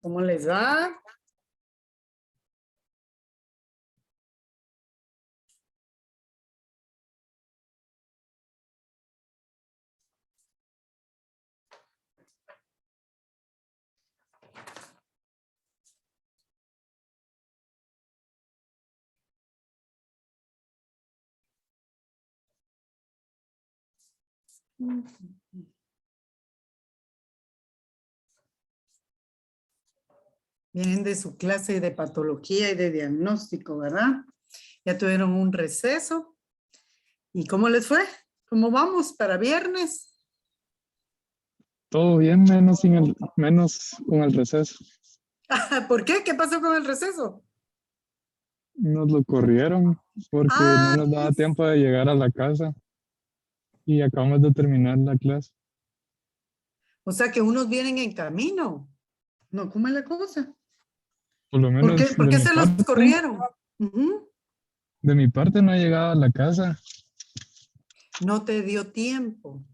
¿Cómo les va? Vienen de su clase de patología y de diagnóstico, ¿verdad? Ya tuvieron un receso. ¿Y cómo les fue? ¿Cómo vamos para viernes? Todo bien, menos con el receso. ¿Por qué? ¿Qué pasó con el receso? Nos lo corrieron porque no Ah, nos daba tiempo de llegar a la casa y acabamos de terminar la clase. o sea que unos vienen en camino. No, ¿cómo es la cosa? Por lo ¿Por menos qué? ¿Por qué se los corrieron? Ujú. de mi parte no he llegado a la casa. No te dio tiempo.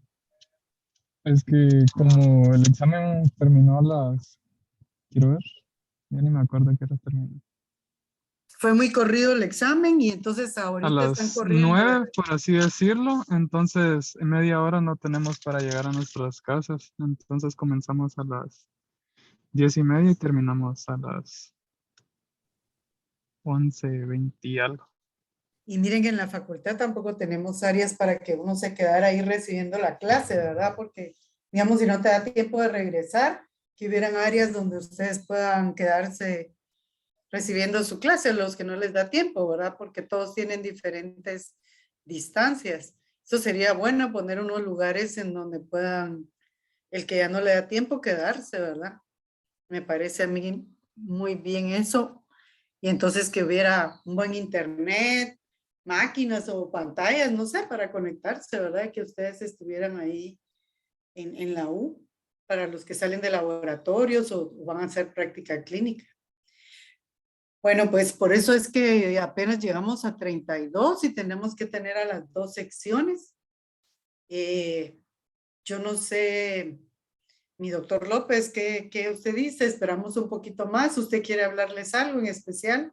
Es que como el examen terminó a quiero ver, ya ni me acuerdo a qué hora terminó. Fue muy corrido el examen y entonces A ahorita están las corriendo. 9, por así decirlo, entonces en media hora no tenemos para llegar a nuestras casas. Entonces comenzamos a las 10:30 y terminamos a las 11:20 y algo. Y miren que en la facultad tampoco tenemos áreas para que uno se quedara ahí recibiendo la clase, ¿verdad? Porque, digamos, si no te da tiempo de regresar, que hubieran áreas donde ustedes puedan quedarse recibiendo su clase, los que no les da tiempo, ¿verdad? Porque todos tienen diferentes distancias. Eso sería bueno poner unos lugares en donde puedan, el que ya no le da tiempo, quedarse, ¿verdad? Me parece a mí muy bien eso. Y entonces que hubiera un buen internet, máquinas o pantallas, no sé, para conectarse, ¿verdad? Que ustedes estuvieran ahí en la U, para los que salen de laboratorios o van a hacer práctica clínica. Bueno, pues por eso es que apenas llegamos a 32 y tenemos que tener a las dos secciones. Yo no sé, mi doctor López, ¿qué usted dice? Esperamos un poquito más. ¿Usted quiere hablarles algo en especial?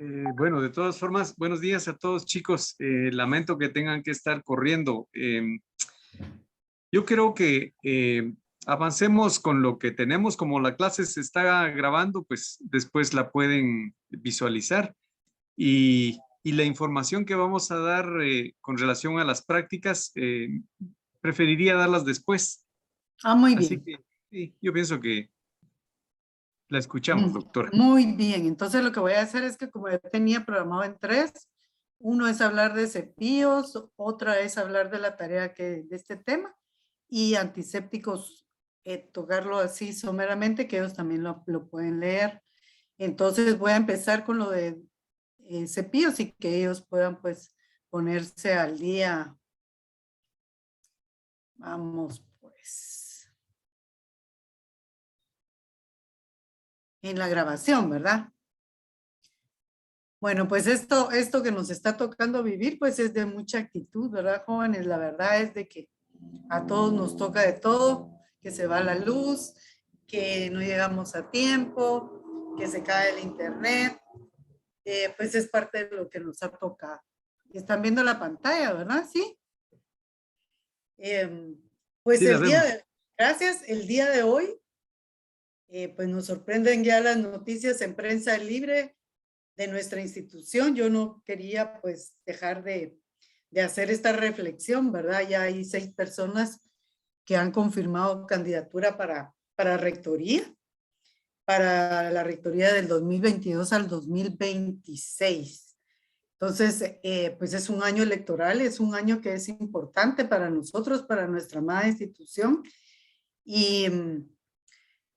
Bueno, de todas formas, buenos días a todos, chicos. Lamento que tengan que estar corriendo. Yo creo que avancemos con lo que tenemos. Como la clase se está grabando, pues después la pueden visualizar. Y la información que vamos a dar con relación a las prácticas, preferiría darlas después. Ah, muy Así bien. que sí, yo pienso que la escuchamos, doctora. Muy bien, entonces lo que voy a hacer es que como yo tenía programado en tres, uno es hablar de cepillos, otra es hablar de la tarea de este tema y antisépticos, tocarlo así someramente, que ellos también lo pueden leer. Entonces voy a empezar con lo de cepillos y que ellos puedan pues ponerse al día. Vamos pues en la grabación, ¿verdad? Bueno, pues esto que nos está tocando vivir, pues es de mucha actitud, ¿verdad, jóvenes? La verdad es de que a todos nos toca de todo, que se va la luz, que no llegamos a tiempo, que se cae el internet, pues es parte de lo que nos ha tocado. Están viendo la pantalla, ¿verdad? Sí. Pues Sí, la vemos. gracias, el día de hoy, pues nos sorprenden ya las noticias en prensa libre de nuestra institución. Yo no quería pues dejar de hacer esta reflexión, ¿verdad? Ya hay 6 personas que han confirmado candidatura para rectoría, para la rectoría del 2022 al 2026. Entonces, pues es un año electoral, es un año que es importante para nosotros, para nuestra amada institución. Y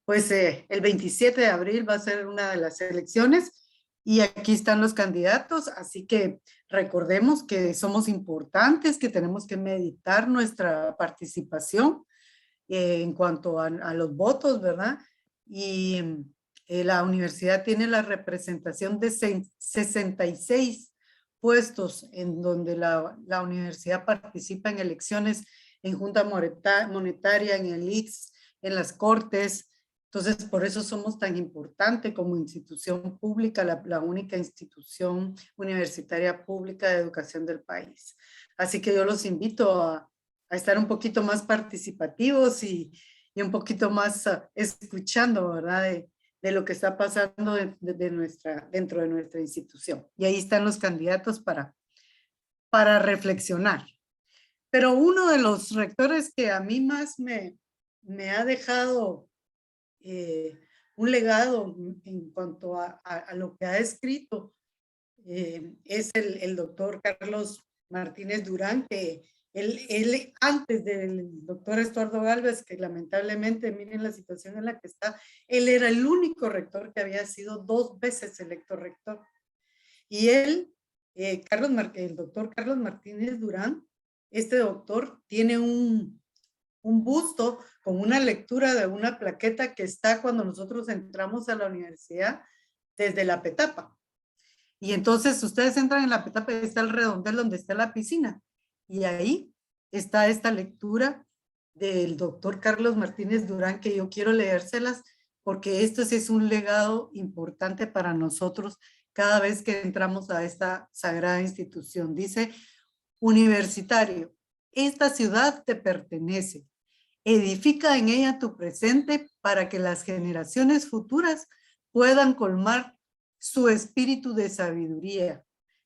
pues el 27 de abril va a ser una de las elecciones y aquí están los candidatos, así que recordemos que somos importantes, que tenemos que meditar nuestra participación en cuanto a los votos, ¿verdad? Y la universidad tiene la representación de 66 puestos en donde la universidad participa en elecciones en Junta Monetaria, en el ICS, en las Cortes, Entonces, por eso somos tan importante como institución pública, la única institución universitaria pública de educación del país. Así que yo los invito a estar un poquito más participativos y un poquito más escuchando, ¿verdad? De lo que está pasando dentro de nuestra institución. Y ahí están los candidatos para reflexionar. Pero uno de los rectores que a mí más me ha dejado un legado en cuanto a lo que ha escrito es el doctor Carlos Martínez Durán, que él antes del doctor Estuardo Gálvez, que lamentablemente miren la situación en la que está, él era el único rector que había sido 2 veces electo rector. Y él, el doctor Carlos Martínez Durán, este doctor tiene un busto con una lectura de una plaqueta que está cuando nosotros entramos a la universidad desde la Petapa. Y entonces ustedes entran en la Petapa y está el redondel donde está la piscina. Y ahí está esta lectura del doctor Carlos Martínez Durán, que yo quiero leérselas porque esto sí es un legado importante para nosotros cada vez que entramos a esta sagrada institución. Dice: universitario, esta ciudad te pertenece. Edifica en ella tu presente para que las generaciones futuras puedan colmar su espíritu de sabiduría.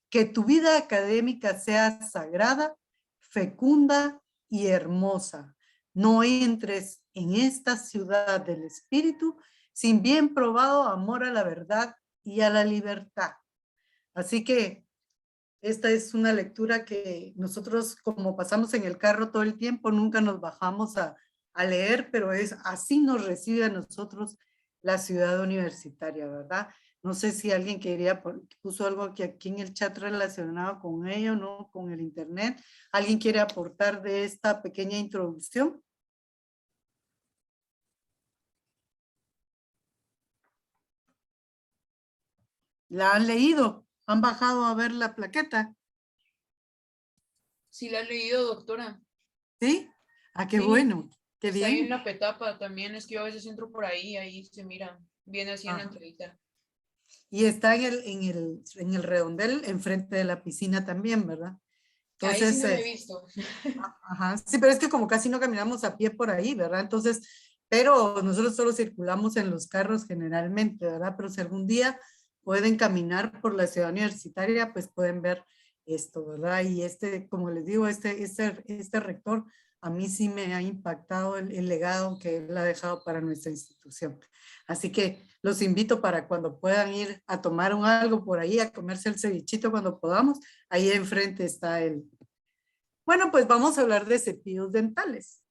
Que tu vida académica sea sagrada, fecunda y hermosa. No entres en esta ciudad del espíritu sin bien probado amor a la verdad y a la libertad. Así que esta es una lectura que nosotros, como pasamos en el carro todo el tiempo, nunca nos bajamos a leer, pero así nos recibe a nosotros la ciudad universitaria, ¿verdad? No sé si alguien puso algo aquí en el chat relacionado con ello, ¿no? Con el internet. ¿Alguien quiere aportar de esta pequeña introducción? ¿La han leído? ¿Han bajado a ver la plaqueta? Sí, la he leído, doctora. ¿Sí? Ah, qué Sí, bueno, qué está ahí en bien. la Petapa también, es que yo a veces entro por ahí se mira, viene así en la Ajá. entradita. Y está en el redondel, enfrente de la piscina también, ¿verdad? Ahí sí Entonces, no la he visto. ajá, sí, pero es que como casi no caminamos a pie por ahí, ¿verdad? Entonces, pero nosotros solo circulamos en los carros generalmente, ¿verdad? Pero si algún día pueden caminar por la ciudad universitaria, pues pueden ver esto, ¿verdad? Y como les digo, este rector a mí sí me ha impactado el legado que él ha dejado para nuestra institución. Así que los invito para cuando puedan ir a tomar algo por ahí, a comerse el cevichito cuando podamos, ahí enfrente está él. Bueno, pues vamos a hablar de cepillos dentales.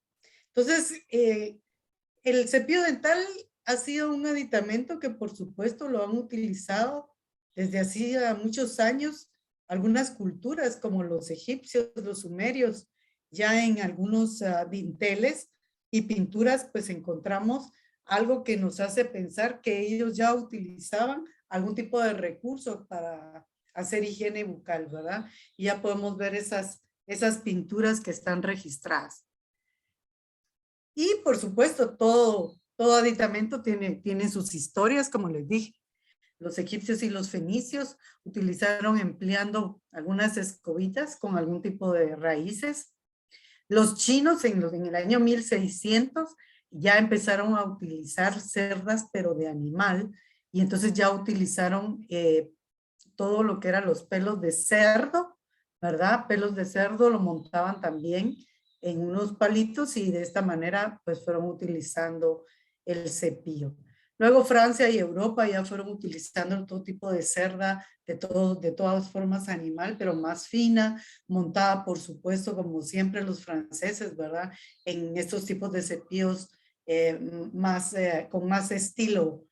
Entonces, el cepillo dental ha sido un aditamento que por supuesto lo han utilizado desde hacía muchos años algunas culturas como los egipcios, los sumerios, ya en algunos dinteles y pinturas pues encontramos algo que nos hace pensar que ellos ya utilizaban algún tipo de recurso para hacer higiene bucal, ¿verdad? Y ya podemos ver esas pinturas que están registradas. Y por supuesto, todo aditamento tiene sus historias, como les dije. Los egipcios y los fenicios utilizaron empleando algunas escobitas con algún tipo de raíces. Los chinos en el año 1600 ya empezaron a utilizar cerdas, pero de animal, y entonces ya utilizaron todo lo que eran los pelos de cerdo, ¿verdad? Pelos de cerdo lo montaban también en unos palitos y de esta manera pues fueron utilizando el cepillo. Luego Francia y Europa ya fueron utilizando todo tipo de cerda, de todas formas animal, pero más fina, montada por supuesto como siempre los franceses, ¿verdad? En estos tipos de cepillos con más estilo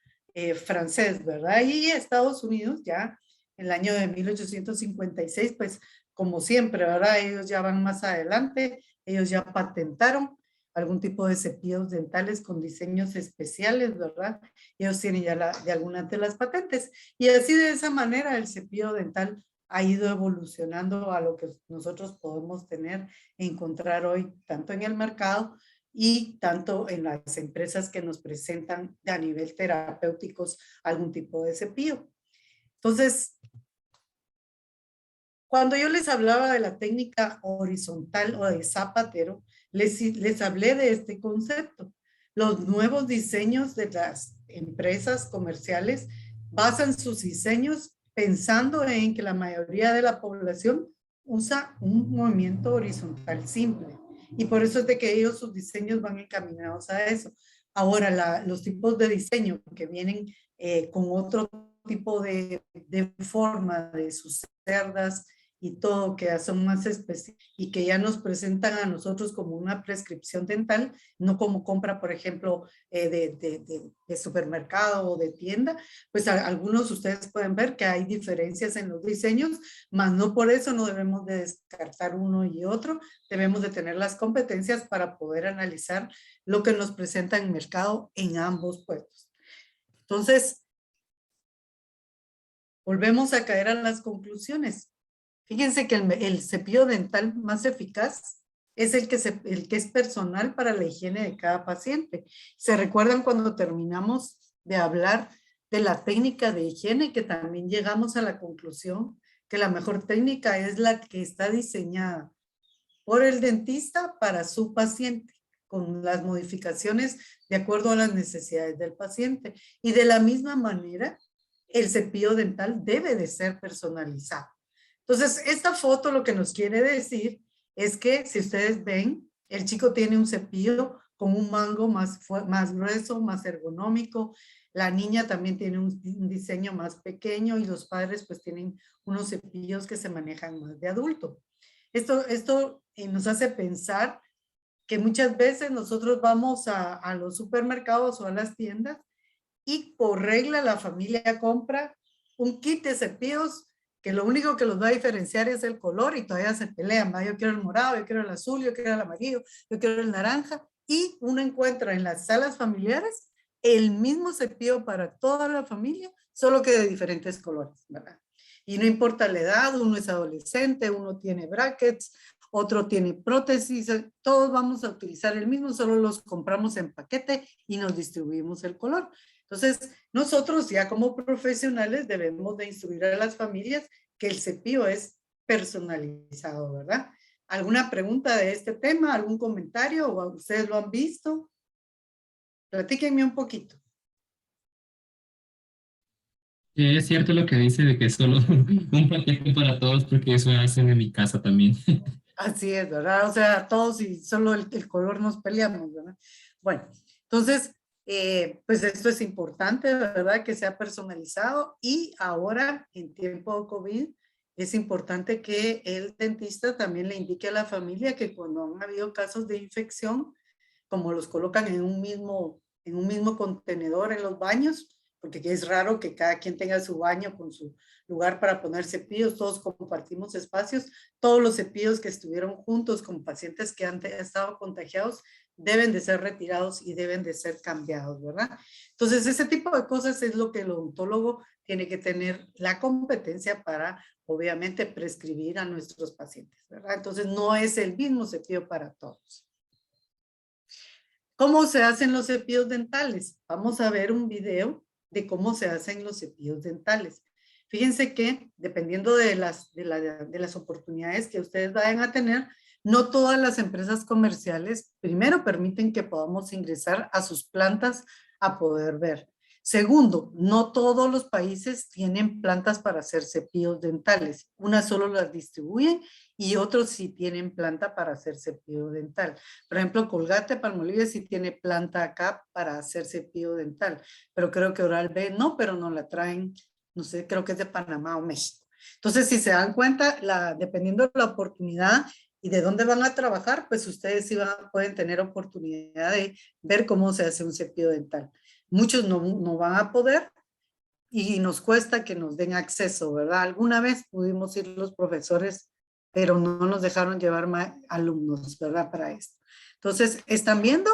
francés, ¿verdad? Y Estados Unidos ya en el año de 1856, pues como siempre, ¿verdad? Ellos ya van más adelante, ellos ya patentaron algún tipo de cepillos dentales con diseños especiales, ¿verdad? Ellos tienen ya de algunas de las patentes. Y así de esa manera el cepillo dental ha ido evolucionando a lo que nosotros podemos tener, encontrar hoy, tanto en el mercado y tanto en las empresas que nos presentan a nivel terapéuticos algún tipo de cepillo. Entonces, cuando yo les hablaba de la técnica horizontal o de zapatero, les hablé de este concepto. Los nuevos diseños de las empresas comerciales basan sus diseños pensando en que la mayoría de la población usa un movimiento horizontal simple. Y por eso es de que ellos, sus diseños van encaminados a eso. Ahora, los tipos de diseño que vienen con otro tipo de forma de sus cerdas y todo, que son más específicos y que ya nos presentan a nosotros como una prescripción dental, no como compra, por ejemplo, de supermercado o de tienda, pues algunos ustedes pueden ver que hay diferencias en los diseños, mas no por eso no debemos de descartar uno y otro, debemos de tener las competencias para poder analizar lo que nos presenta en mercado en ambos puestos. Entonces, volvemos a caer a las conclusiones. Fíjense que el cepillo dental más eficaz es el que es personal para la higiene de cada paciente. ¿Se recuerdan cuando terminamos de hablar de la técnica de higiene, que también llegamos a la conclusión que la mejor técnica es la que está diseñada por el dentista para su paciente, con las modificaciones de acuerdo a las necesidades del paciente? Y de la misma manera, el cepillo dental debe de ser personalizado. Entonces, esta foto lo que nos quiere decir es que, si ustedes ven, el chico tiene un cepillo con un mango más grueso, más ergonómico. La niña también tiene un diseño más pequeño y los padres pues tienen unos cepillos que se manejan más de adulto. Esto nos hace pensar que muchas veces nosotros vamos a los supermercados o a las tiendas y por regla la familia compra un kit de cepillos que lo único que los va a diferenciar es el color y todavía se pelean, ¿va? Yo quiero el morado, yo quiero el azul, yo quiero el amarillo, yo quiero el naranja, y uno encuentra en las salas familiares el mismo cepillo para toda la familia, solo que de diferentes colores, ¿verdad? Y no importa la edad, uno es adolescente, uno tiene brackets, otro tiene prótesis, todos vamos a utilizar el mismo, solo los compramos en paquete y nos distribuimos el color. Entonces, nosotros ya como profesionales debemos de instruir a las familias que el cepillo es personalizado, ¿verdad? ¿Alguna pregunta de este tema? ¿Algún comentario? ¿O ustedes lo han visto? Platíquenme un poquito. Es cierto lo que dice de que solo un paquete para todos, porque eso hacen en mi casa también. Así es, ¿verdad? O sea, todos y solo el color nos peleamos, ¿verdad? Bueno, entonces, pues esto es importante, ¿verdad? Que sea personalizado, y ahora en tiempo de COVID es importante que el dentista también le indique a la familia que cuando han habido casos de infección, como los colocan en un mismo contenedor en los baños, porque es raro que cada quien tenga su baño con su lugar para poner cepillos, todos compartimos espacios, todos los cepillos que estuvieron juntos con pacientes que han estado contagiados deben de ser retirados y deben de ser cambiados, ¿verdad? Entonces, ese tipo de cosas es lo que el odontólogo tiene que tener la competencia para, obviamente, prescribir a nuestros pacientes, ¿verdad? Entonces, no es el mismo cepillo para todos. ¿Cómo se hacen los cepillos dentales? Vamos a ver un video de cómo se hacen los cepillos dentales. Fíjense que dependiendo de las oportunidades que ustedes vayan a tener, no todas las empresas comerciales, primero, permiten que podamos ingresar a sus plantas a poder ver. Segundo, no todos los países tienen plantas para hacer cepillos dentales. Unas solo las distribuyen y otros sí tienen planta para hacer cepillo dental. Por ejemplo, Colgate Palmolive sí tiene planta acá para hacer cepillo dental, pero creo que Oral-B no, pero no la traen, no sé, creo que es de Panamá o México. Entonces, si se dan cuenta, dependiendo de la oportunidad y de dónde van a trabajar, pues ustedes sí pueden tener oportunidad de ver cómo se hace un cepillo dental. Muchos no van a poder y nos cuesta que nos den acceso, ¿verdad? Alguna vez pudimos ir los profesores, pero no nos dejaron llevar más alumnos, ¿verdad? Para esto. Entonces, ¿están viendo?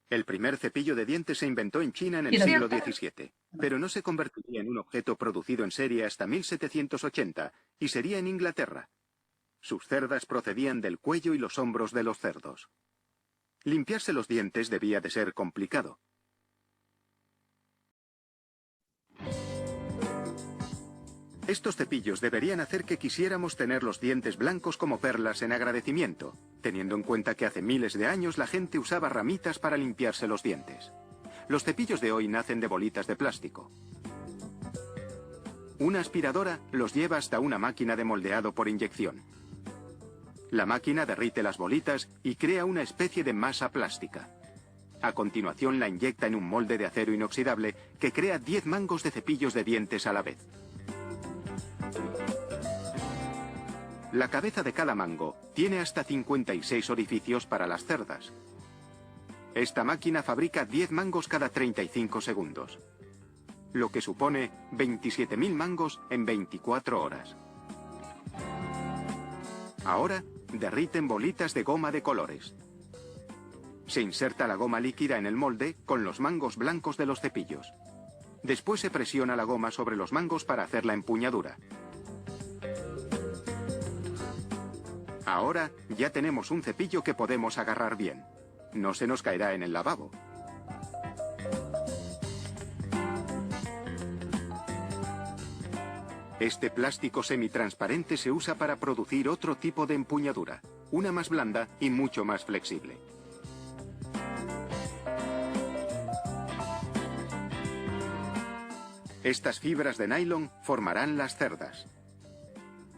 El primer cepillo de dientes se inventó en China en el siglo XVII, pero no se convertiría en un objeto producido en serie hasta 1780, y sería en Inglaterra. Sus cerdas procedían del cuello y los hombros de los cerdos. Limpiarse los dientes debía de ser complicado. Estos cepillos deberían hacer que quisiéramos tener los dientes blancos como perlas en agradecimiento, teniendo en cuenta que hace miles de años la gente usaba ramitas para limpiarse los dientes. Los cepillos de hoy nacen de bolitas de plástico. Una aspiradora los lleva hasta una máquina de moldeado por inyección. La máquina derrite las bolitas y crea una especie de masa plástica. A continuación la inyecta en un molde de acero inoxidable que crea 10 mangos de cepillos de dientes a la vez. La cabeza de cada mango tiene hasta 56 orificios para las cerdas. Esta máquina fabrica 10 mangos cada 35 segundos, lo que supone 27.000 mangos en 24 horas. Ahora derriten bolitas de goma de colores. Se inserta la goma líquida en el molde con los mangos blancos de los cepillos. Después se presiona la goma sobre los mangos para hacer la empuñadura. Ahora ya tenemos un cepillo que podemos agarrar bien. No se nos caerá en el lavabo. Este plástico semitransparente se usa para producir otro tipo de empuñadura, una más blanda y mucho más flexible. Estas fibras de nylon formarán las cerdas.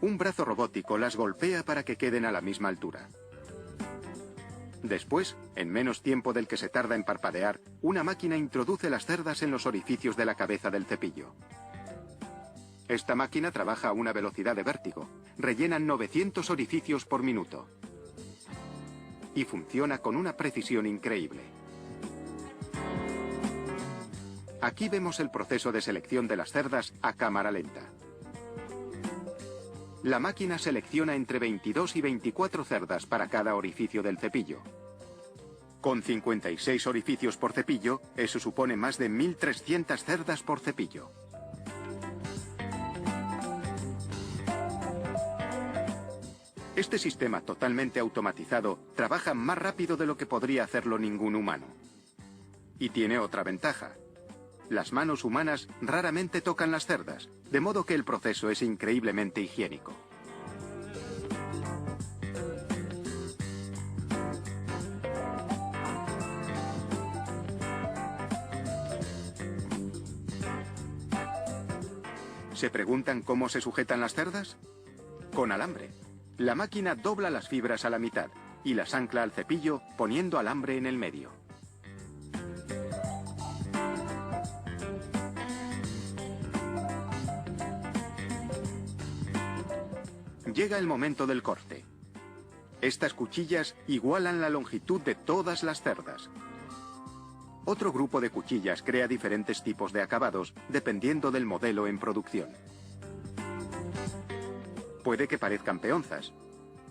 Un brazo robótico las golpea para que queden a la misma altura. Después, en menos tiempo del que se tarda en parpadear, una máquina introduce las cerdas en los orificios de la cabeza del cepillo. Esta máquina trabaja a una velocidad de vértigo. Rellena 900 orificios por minuto. Y funciona con una precisión increíble. Aquí vemos el proceso de selección de las cerdas a cámara lenta. La máquina selecciona entre 22 y 24 cerdas para cada orificio del cepillo. Con 56 orificios por cepillo, eso supone más de 1.300 cerdas por cepillo. Este sistema totalmente automatizado trabaja más rápido de lo que podría hacerlo ningún humano. Y tiene otra ventaja. Las manos humanas raramente tocan las cerdas, de modo que el proceso es increíblemente higiénico. ¿Se preguntan cómo se sujetan las cerdas? Con alambre. La máquina dobla las fibras a la mitad y las ancla al cepillo poniendo alambre en el medio. Llega el momento del corte. Estas cuchillas igualan la longitud de todas las cerdas. Otro grupo de cuchillas crea diferentes tipos de acabados dependiendo del modelo en producción. Puede que parezcan peonzas,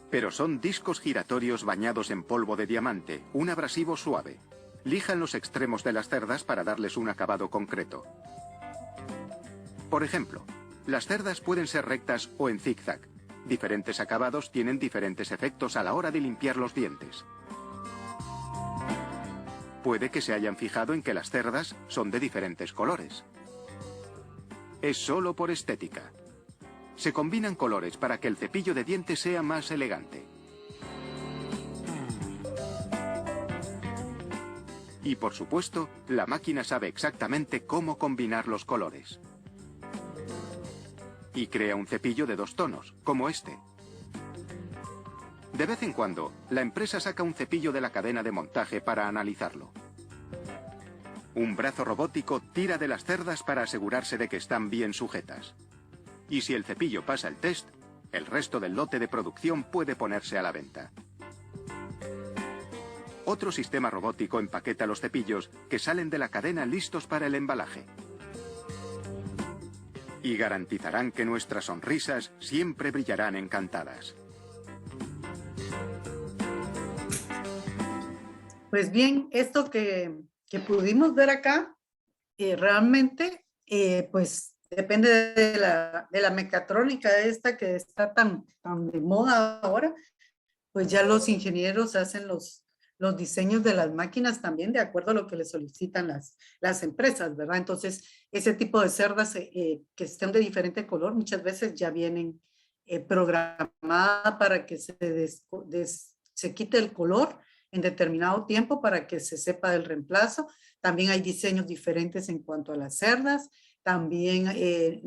pero son discos giratorios bañados en polvo de diamante, un abrasivo suave. Lijan los extremos de las cerdas para darles un acabado concreto. Por ejemplo, las cerdas pueden ser rectas o en zigzag. Diferentes acabados tienen diferentes efectos a la hora de limpiar los dientes. Puede que se hayan fijado en que las cerdas son de diferentes colores. Es solo por estética. Se combinan colores para que el cepillo de dientes sea más elegante. Y por supuesto, la máquina sabe exactamente cómo combinar los colores. Y crea un cepillo de 2 tonos, como este. De vez en cuando, la empresa saca un cepillo de la cadena de montaje para analizarlo. Un brazo robótico tira de las cerdas para asegurarse de que están bien sujetas. Y si el cepillo pasa el test, el resto del lote de producción puede ponerse a la venta. Otro sistema robótico empaqueta los cepillos que salen de la cadena listos para el embalaje. Y garantizarán que nuestras sonrisas siempre brillarán encantadas. Pues bien, esto que pudimos ver acá, realmente, pues depende de la mecatrónica esta que está tan de moda ahora, pues ya los ingenieros hacen los los diseños de las máquinas también de acuerdo a lo que le solicitan las empresas, ¿verdad? Entonces, ese tipo de cerdas que estén de diferente color muchas veces ya vienen programadas para que se quite el color en determinado tiempo para que se sepa del reemplazo. También hay diseños diferentes en cuanto a las cerdas. También hay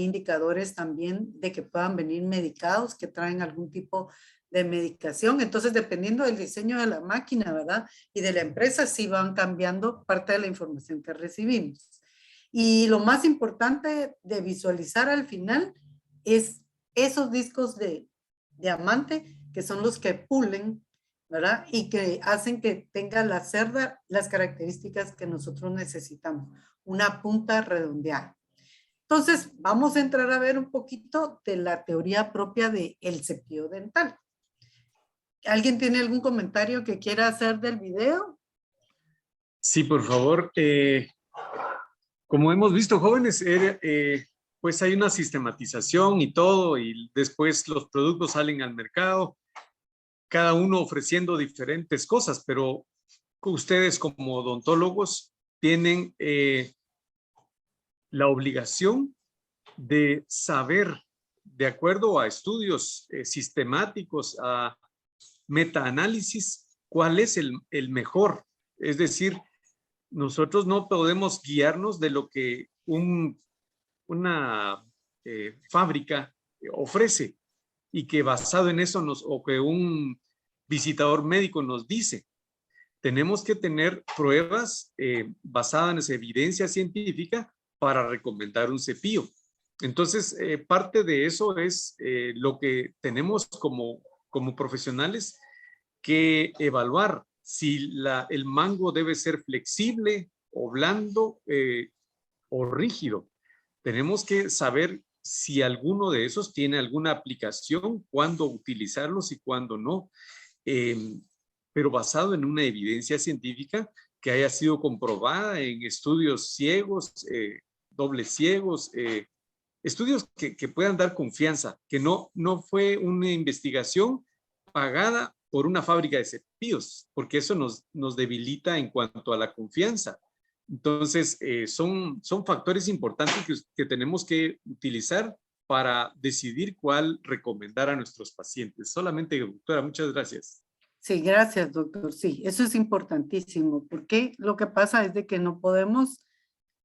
indicadores también de que puedan venir medicados, que traen algún tipo de medicación. Entonces, dependiendo del diseño de la máquina, ¿verdad? Y de la empresa, sí van cambiando parte de la información que recibimos. Y lo más importante de visualizar al final es esos discos de diamante, que son los que pulen, ¿verdad? Y que hacen que tenga la cerda las características que nosotros necesitamos. Una punta redondeada. Entonces, vamos a entrar a ver un poquito de la teoría propia del cepillo dental. ¿Alguien tiene algún comentario que quiera hacer del video? Sí, por favor. Como hemos visto, jóvenes, pues hay una sistematización y todo, y después los productos salen al mercado, cada uno ofreciendo diferentes cosas, pero ustedes como odontólogos tienen la obligación de saber, de acuerdo a estudios sistemáticos, a metaanálisis, cuál es el mejor. Es decir, nosotros no podemos guiarnos de lo que una fábrica ofrece y que basado en eso o que un visitador médico nos dice. Tenemos que tener pruebas basadas en evidencia científica para recomendar un cepillo. Entonces, parte de eso es lo que tenemos como profesionales que evaluar si el mango debe ser flexible o blando o rígido. Tenemos que saber si alguno de esos tiene alguna aplicación, cuándo utilizarlos y cuándo no, pero basado en una evidencia científica que haya sido comprobada en estudios ciegos, dobles ciegos, estudios que puedan dar confianza, que no fue una investigación pagada por una fábrica de cepillos, porque eso nos debilita en cuanto a la confianza. Entonces, son factores importantes que tenemos que utilizar para decidir cuál recomendar a nuestros pacientes. Solamente, doctora, muchas gracias. Sí, gracias, doctor. Sí, eso es importantísimo, porque lo que pasa es de que no podemos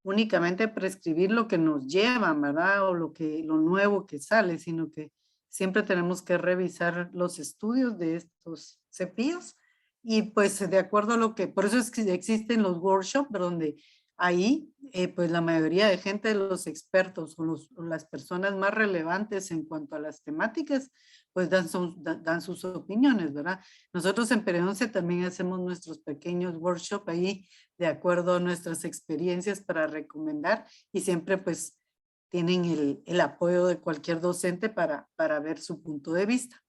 únicamente prescribir lo que nos llevan, ¿verdad? O lo nuevo que sale, sino que siempre tenemos que revisar los estudios de estos cepillos y pues de acuerdo a lo que, por eso es que existen los workshops donde ahí pues la mayoría de gente, los expertos o las personas más relevantes en cuanto a las temáticas, pues dan sus opiniones, ¿verdad? Nosotros en Periodonce también hacemos nuestros pequeños workshops ahí de acuerdo a nuestras experiencias para recomendar y siempre pues tienen el apoyo de cualquier docente para ver su punto de vista.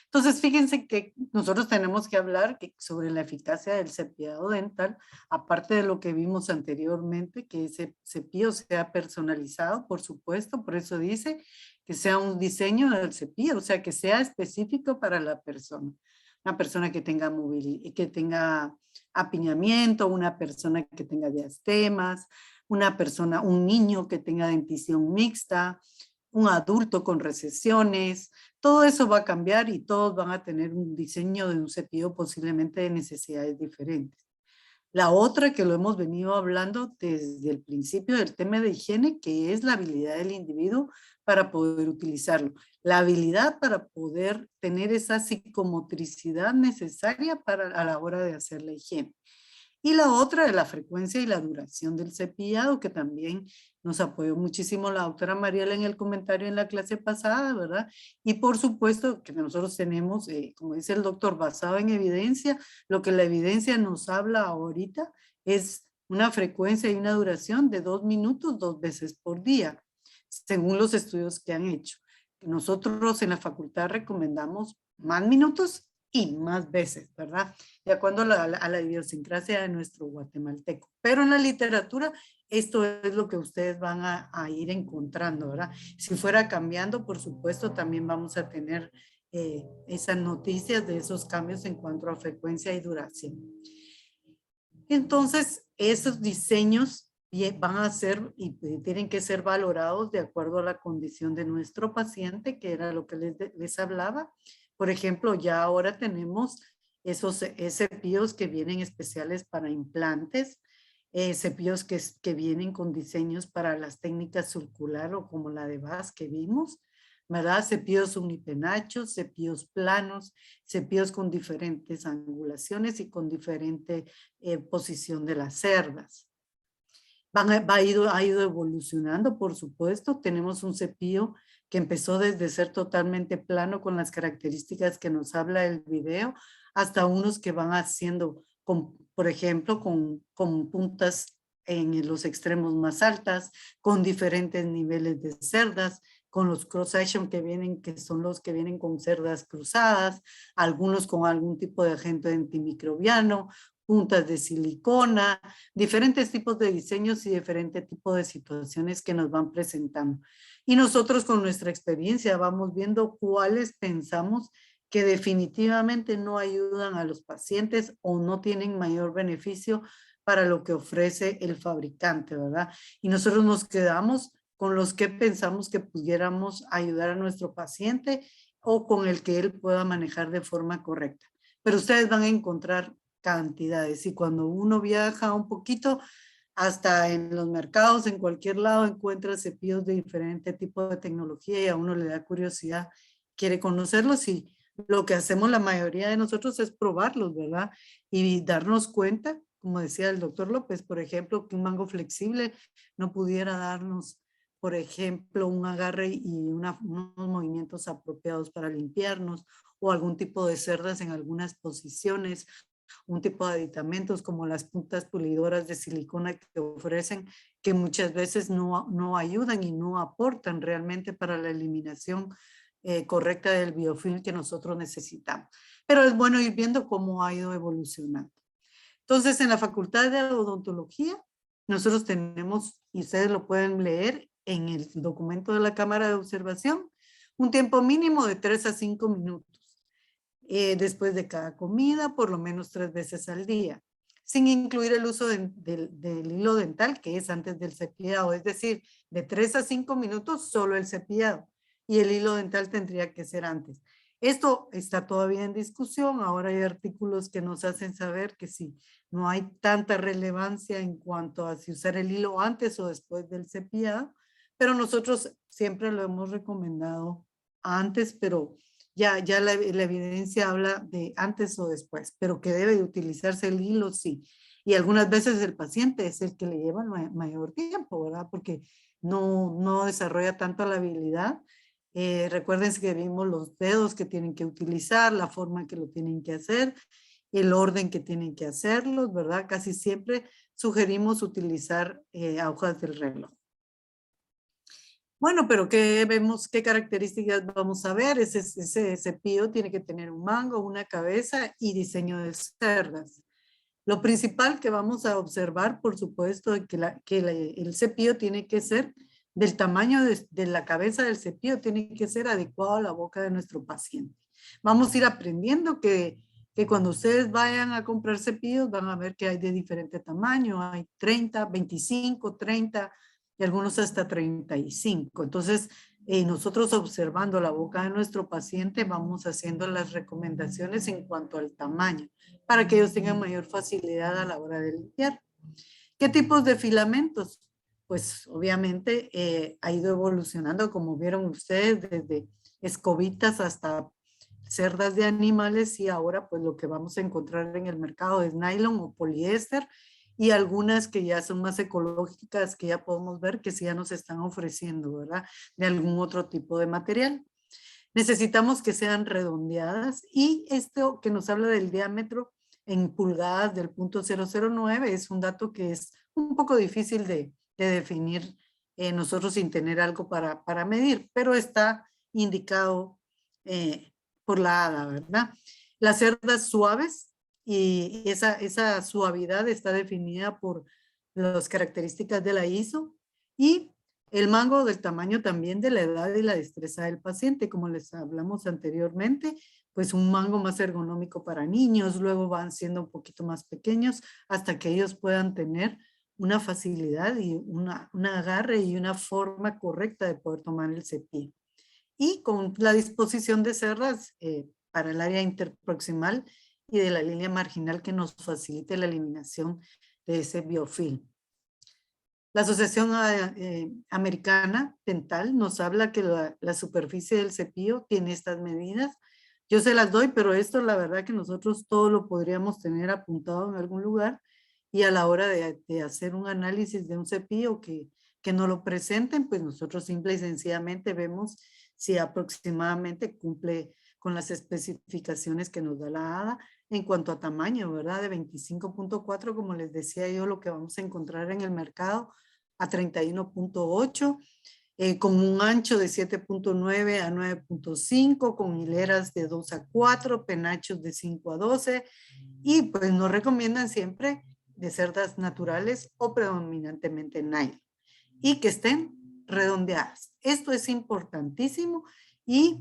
Entonces, fíjense que nosotros tenemos que hablar sobre la eficacia del cepillado dental, aparte de lo que vimos anteriormente, que ese cepillo sea personalizado, por supuesto, por eso dice que sea un diseño del cepillo, o sea, que sea específico para la persona. Una persona que tenga movilidad, que tenga apiñamiento, una persona que tenga diastemas, un niño que tenga dentición mixta, un adulto con recesiones, todo eso va a cambiar y todos van a tener un diseño de un cepillo posiblemente de necesidades diferentes. La otra que lo hemos venido hablando desde el principio del tema de higiene, que es la habilidad del individuo para poder utilizarlo. La habilidad para poder tener esa psicomotricidad necesaria a la hora de hacer la higiene. Y la otra de la frecuencia y la duración del cepillado, que también nos apoyó muchísimo la doctora Mariela en el comentario en la clase pasada, ¿verdad? Y por supuesto que nosotros tenemos, como dice el doctor, basado en evidencia, lo que la evidencia nos habla ahorita es una frecuencia y una duración de 2 minutos 2 veces por día, según los estudios que han hecho. Nosotros en la facultad recomendamos más minutos y más veces, ¿verdad? De acuerdo a la idiosincrasia de nuestro guatemalteco. Pero en la literatura, esto es lo que ustedes van a ir encontrando, ¿verdad? Si fuera cambiando, por supuesto, también vamos a tener esas noticias de esos cambios en cuanto a frecuencia y duración. Entonces, esos diseños van a ser y tienen que ser valorados de acuerdo a la condición de nuestro paciente, que era lo que les hablaba. Por ejemplo, ya ahora tenemos esos cepillos que vienen especiales para implantes, cepillos que vienen con diseños para las técnicas circular o como la de VAS que vimos, ¿verdad? Cepillos unipenachos, cepillos planos, cepillos con diferentes angulaciones y con diferente posición de las cerdas. Ha ido evolucionando, por supuesto. Tenemos un cepillo que empezó desde ser totalmente plano con las características que nos habla el video, hasta unos que van haciendo, por ejemplo, con puntas en los extremos más altas, con diferentes niveles de cerdas, con los cross section que son los que vienen con cerdas cruzadas, algunos con algún tipo de agente antimicrobiano, puntas de silicona, diferentes tipos de diseños y diferentes tipos de situaciones que nos van presentando. Y nosotros con nuestra experiencia vamos viendo cuáles pensamos que definitivamente no ayudan a los pacientes o no tienen mayor beneficio para lo que ofrece el fabricante, ¿verdad? Y nosotros nos quedamos con los que pensamos que pudiéramos ayudar a nuestro paciente o con el que él pueda manejar de forma correcta. Pero ustedes van a encontrar cantidades y cuando uno viaja un poquito, hasta en los mercados, en cualquier lado, encuentra cepillos de diferente tipo de tecnología y a uno le da curiosidad, quiere conocerlos y lo que hacemos la mayoría de nosotros es probarlos, ¿verdad? Y darnos cuenta, como decía el doctor López, por ejemplo, que un mango flexible no pudiera darnos, por ejemplo, un agarre y unos movimientos apropiados para limpiarnos o algún tipo de cerdas en algunas posiciones, un tipo de aditamentos como las puntas pulidoras de silicona que ofrecen, que muchas veces no ayudan y no aportan realmente para la eliminación correcta del biofilm que nosotros necesitamos. Pero es bueno ir viendo cómo ha ido evolucionando. Entonces, en la Facultad de Odontología, nosotros tenemos, y ustedes lo pueden leer en el documento de la Cámara de Observación, un tiempo mínimo de 3 a 5 minutos. Después de cada comida, por lo menos 3 veces al día, sin incluir el uso del hilo dental, que es antes del cepillado, es decir, de 3 a 5 minutos solo el cepillado, y el hilo dental tendría que ser antes. Esto está todavía en discusión, ahora hay artículos que nos hacen saber que sí, no hay tanta relevancia en cuanto a si usar el hilo antes o después del cepillado, pero nosotros siempre lo hemos recomendado antes, pero ya la evidencia habla de antes o después, pero que debe de utilizarse el hilo, sí. Y algunas veces el paciente es el que le lleva el mayor tiempo, ¿verdad? Porque no desarrolla tanto la habilidad. Recuérdense que vimos los dedos que tienen que utilizar, la forma que lo tienen que hacer, el orden que tienen que hacerlos, ¿verdad? Casi siempre sugerimos utilizar agujas del reloj. Bueno, pero ¿qué vemos? ¿Qué características vamos a ver? Ese cepillo tiene que tener un mango, una cabeza y diseño de cerdas. Lo principal que vamos a observar, por supuesto, es que el cepillo tiene que ser del tamaño de la cabeza del cepillo, tiene que ser adecuado a la boca de nuestro paciente. Vamos a ir aprendiendo que cuando ustedes vayan a comprar cepillos van a ver que hay de diferente tamaño, hay 30, 25, 30 y algunos hasta 35. Entonces, nosotros observando la boca de nuestro paciente vamos haciendo las recomendaciones en cuanto al tamaño para que ellos tengan mayor facilidad a la hora de limpiar. ¿Qué tipos de filamentos? Pues obviamente ha ido evolucionando, como vieron ustedes, desde escobitas hasta cerdas de animales y ahora pues lo que vamos a encontrar en el mercado es nylon o poliéster y algunas que ya son más ecológicas que ya podemos ver que sí ya nos están ofreciendo, ¿verdad? De algún otro tipo de material. Necesitamos que sean redondeadas y esto que nos habla del diámetro en pulgadas del punto 009 es un dato que es un poco difícil de definir nosotros sin tener algo para medir, pero está indicado por la ADA, ¿verdad? Las cerdas suaves y esa suavidad está definida por las características de la ISO y El mango del tamaño también de la edad y la destreza del paciente, como les hablamos anteriormente, pues un mango más ergonómico para niños, luego van siendo un poquito más pequeños hasta que ellos puedan tener una facilidad y un agarre y una forma correcta de poder tomar el cepillo. Y con la disposición de cerdas para el área interproximal y de la línea marginal que nos facilite la eliminación de ese biofilm. La Asociación Americana Dental nos habla que la superficie del cepillo tiene estas medidas. Yo se las doy, pero esto la verdad que nosotros todo lo podríamos tener apuntado en algún lugar y a la hora de hacer un análisis de un cepillo que nos lo presenten, pues nosotros simple y sencillamente vemos si aproximadamente cumple con las especificaciones que nos da la ADA en cuanto a tamaño, ¿verdad? De 25.4, como les decía yo, lo que vamos a encontrar en el mercado, a 31.8, con un ancho de 7.9 a 9.5, con hileras de 2 a 4, penachos de 5 a 12, y pues nos recomiendan siempre de cerdas naturales o predominantemente nylon, y que estén redondeadas. Esto es importantísimo y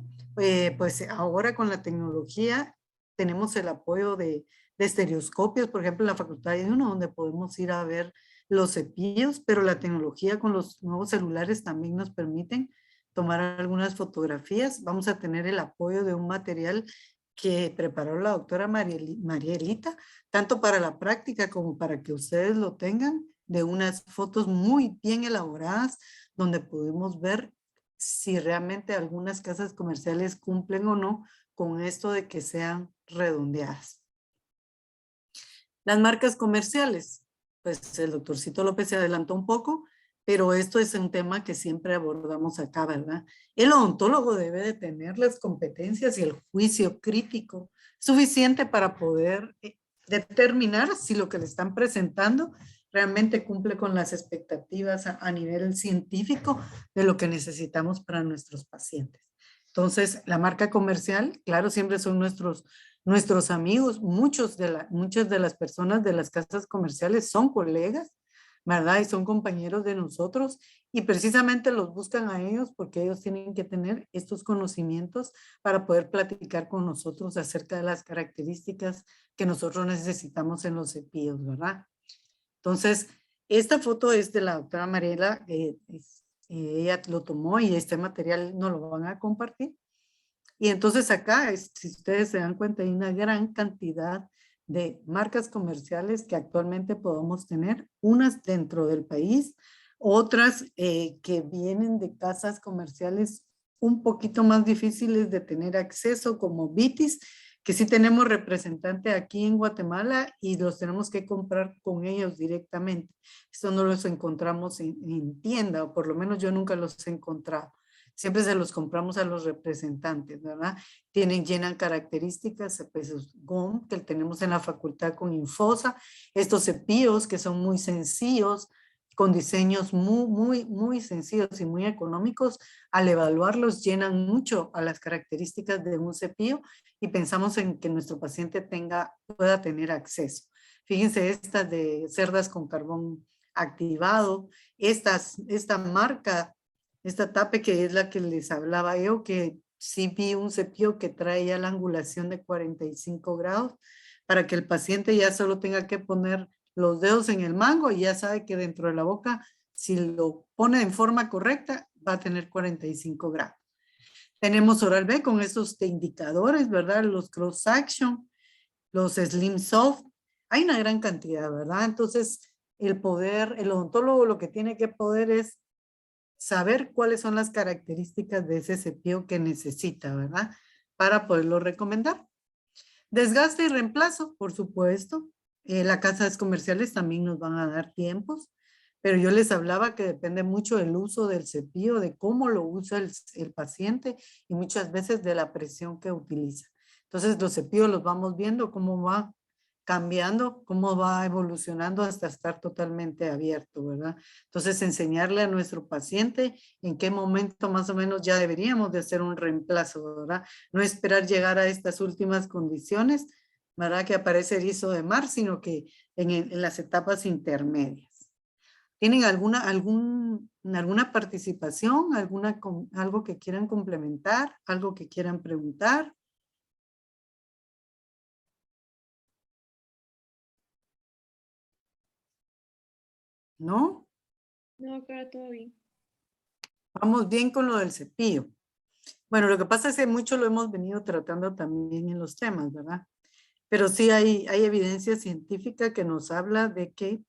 pues ahora con la tecnología tenemos el apoyo de estereoscopios, por ejemplo en la Facultad de Uno, donde podemos ir a ver los cepillos, pero la tecnología con los nuevos celulares también nos permiten tomar algunas fotografías. Vamos a tener el apoyo de un material que preparó la doctora Marielita, tanto para la práctica como para que ustedes lo tengan, de unas fotos muy bien elaboradas, donde podemos ver si realmente algunas casas comerciales cumplen o no con esto de que sean redondeadas. Las marcas comerciales, pues el doctorcito López se adelantó un poco, pero esto es un tema que siempre abordamos acá, ¿verdad? El odontólogo debe de tener las competencias y el juicio crítico suficiente para poder determinar si lo que le están presentando realmente cumple con las expectativas a nivel científico de lo que necesitamos para nuestros pacientes. Entonces, la marca comercial, claro, siempre son nuestros amigos. Muchas de las personas de las casas comerciales son colegas, ¿verdad? Y son compañeros de nosotros y precisamente los buscan a ellos porque ellos tienen que tener estos conocimientos para poder platicar con nosotros acerca de las características que nosotros necesitamos en los cepillos, ¿verdad? Entonces, esta foto es de la doctora Mariela, ella lo tomó y este material nos lo van a compartir. Y entonces acá, si ustedes se dan cuenta, hay una gran cantidad de marcas comerciales que actualmente podemos tener, unas dentro del país, otras que vienen de casas comerciales un poquito más difíciles de tener acceso, como Vitis, que sí tenemos representante aquí en Guatemala y los tenemos que comprar con ellos directamente. Esto no los encontramos en tienda, o por lo menos yo nunca los he encontrado. Siempre se los compramos a los representantes, ¿verdad? Llenan características, pues, GOM, que tenemos en la facultad con Infosa, estos cepillos que son muy sencillos, con diseños muy sencillos y muy económicos. Al evaluarlos llenan mucho a las características de un cepillo y pensamos en que nuestro paciente pueda tener acceso. Fíjense estas de cerdas con carbón activado, esta marca, esta tape que es la que les hablaba yo, que sí vi un cepillo que trae ya la angulación de 45 grados para que el paciente ya solo tenga que poner los dedos en el mango y ya sabe que dentro de la boca, si lo pone en forma correcta, va a tener 45 grados. Tenemos Oral-B con estos indicadores, ¿verdad? Los cross action, los slim soft. Hay una gran cantidad, ¿verdad? Entonces, el odontólogo lo que tiene que poder es saber cuáles son las características de ese cepillo que necesita, ¿verdad? Para poderlo recomendar. Desgaste y reemplazo, por supuesto. Las casas comerciales también nos van a dar tiempos, pero yo les hablaba que depende mucho del uso del cepillo, de cómo lo usa el paciente y muchas veces de la presión que utiliza. Entonces los cepillos los vamos viendo cómo va cambiando, cómo va evolucionando hasta estar totalmente abierto, ¿verdad? Entonces enseñarle a nuestro paciente en qué momento más o menos ya deberíamos de hacer un reemplazo, ¿verdad? No esperar llegar a estas últimas condiciones, ¿verdad? Que aparece erizo de mar, sino que en las etapas intermedias. ¿Tienen alguna participación, algo que quieran complementar, algo que quieran preguntar? ¿No? No, pero todo bien. Vamos bien con lo del cepillo. Bueno, lo que pasa es que mucho lo hemos venido tratando también en los temas, ¿verdad? Pero sí hay evidencia científica que nos habla de que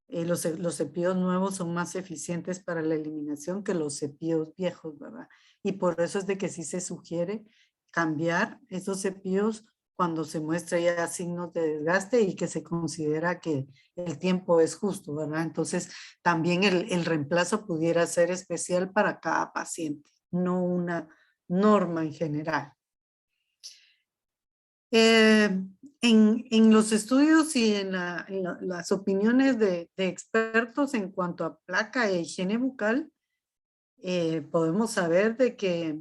los cepillos nuevos son más eficientes para la eliminación que los cepillos viejos, ¿verdad? Y por eso es de que sí se sugiere cambiar esos cepillos cuando se muestra ya signos de desgaste y que se considera que el tiempo es justo, ¿verdad? Entonces, también el reemplazo pudiera ser especial para cada paciente, no una norma en general. En los estudios y en las opiniones de expertos en cuanto a placa e higiene bucal, podemos saber de que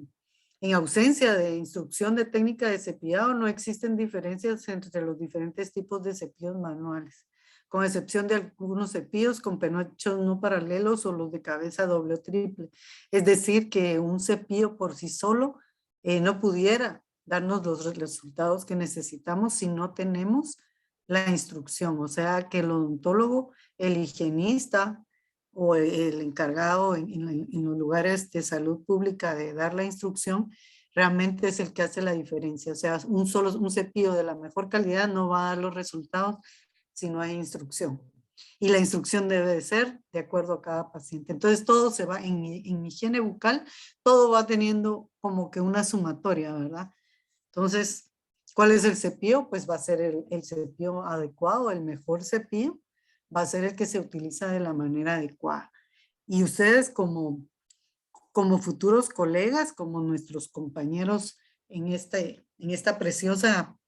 en ausencia de instrucción de técnica de cepillado no existen diferencias entre los diferentes tipos de cepillos manuales, con excepción de algunos cepillos con penachos no paralelos o los de cabeza doble o triple. Es decir, que un cepillo por sí solo no pudiera darnos los resultados que necesitamos si no tenemos la instrucción. O sea, que el odontólogo, el higienista o el encargado en los lugares de salud pública de dar la instrucción, realmente es el que hace la diferencia. O sea, un cepillo de la mejor calidad no va a dar los resultados si no hay instrucción. Y la instrucción debe de ser de acuerdo a cada paciente. Entonces todo se va, en higiene bucal, todo va teniendo como que una sumatoria, ¿verdad? Entonces, ¿cuál es el cepillo? Pues va a ser el cepillo adecuado, el mejor cepillo, va a ser el que se utiliza de la manera adecuada. Y ustedes como futuros colegas, como nuestros compañeros en esta preciosa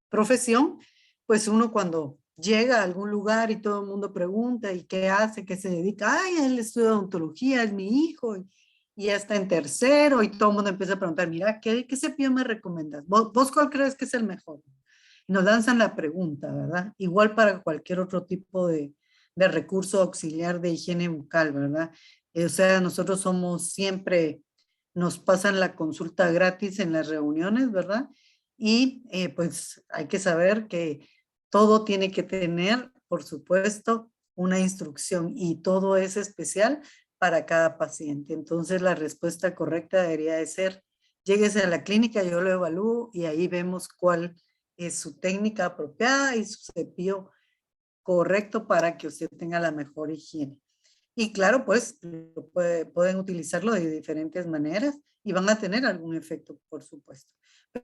profesión, pues uno cuando llega a algún lugar y todo el mundo pregunta ¿y qué hace? ¿Qué se dedica? Ay, él estudia odontología, es mi hijo, y ya está en tercero y todo el mundo empieza a preguntar, mira, ¿qué cepillo me recomiendas? ¿Vos cuál crees que es el mejor? Y nos lanzan la pregunta, ¿verdad? Igual para cualquier otro tipo de recurso auxiliar de higiene bucal, ¿verdad? O sea, nosotros siempre, nos pasan la consulta gratis en las reuniones, ¿verdad? Y pues hay que saber que todo tiene que tener, por supuesto, una instrucción y todo es especial para cada paciente. Entonces la respuesta correcta debería de ser, lléguese a la clínica, yo lo evalúo y ahí vemos cuál es su técnica apropiada y su cepillo correcto para que usted tenga la mejor higiene. Y claro, pues pueden utilizarlo de diferentes maneras y van a tener algún efecto, por supuesto,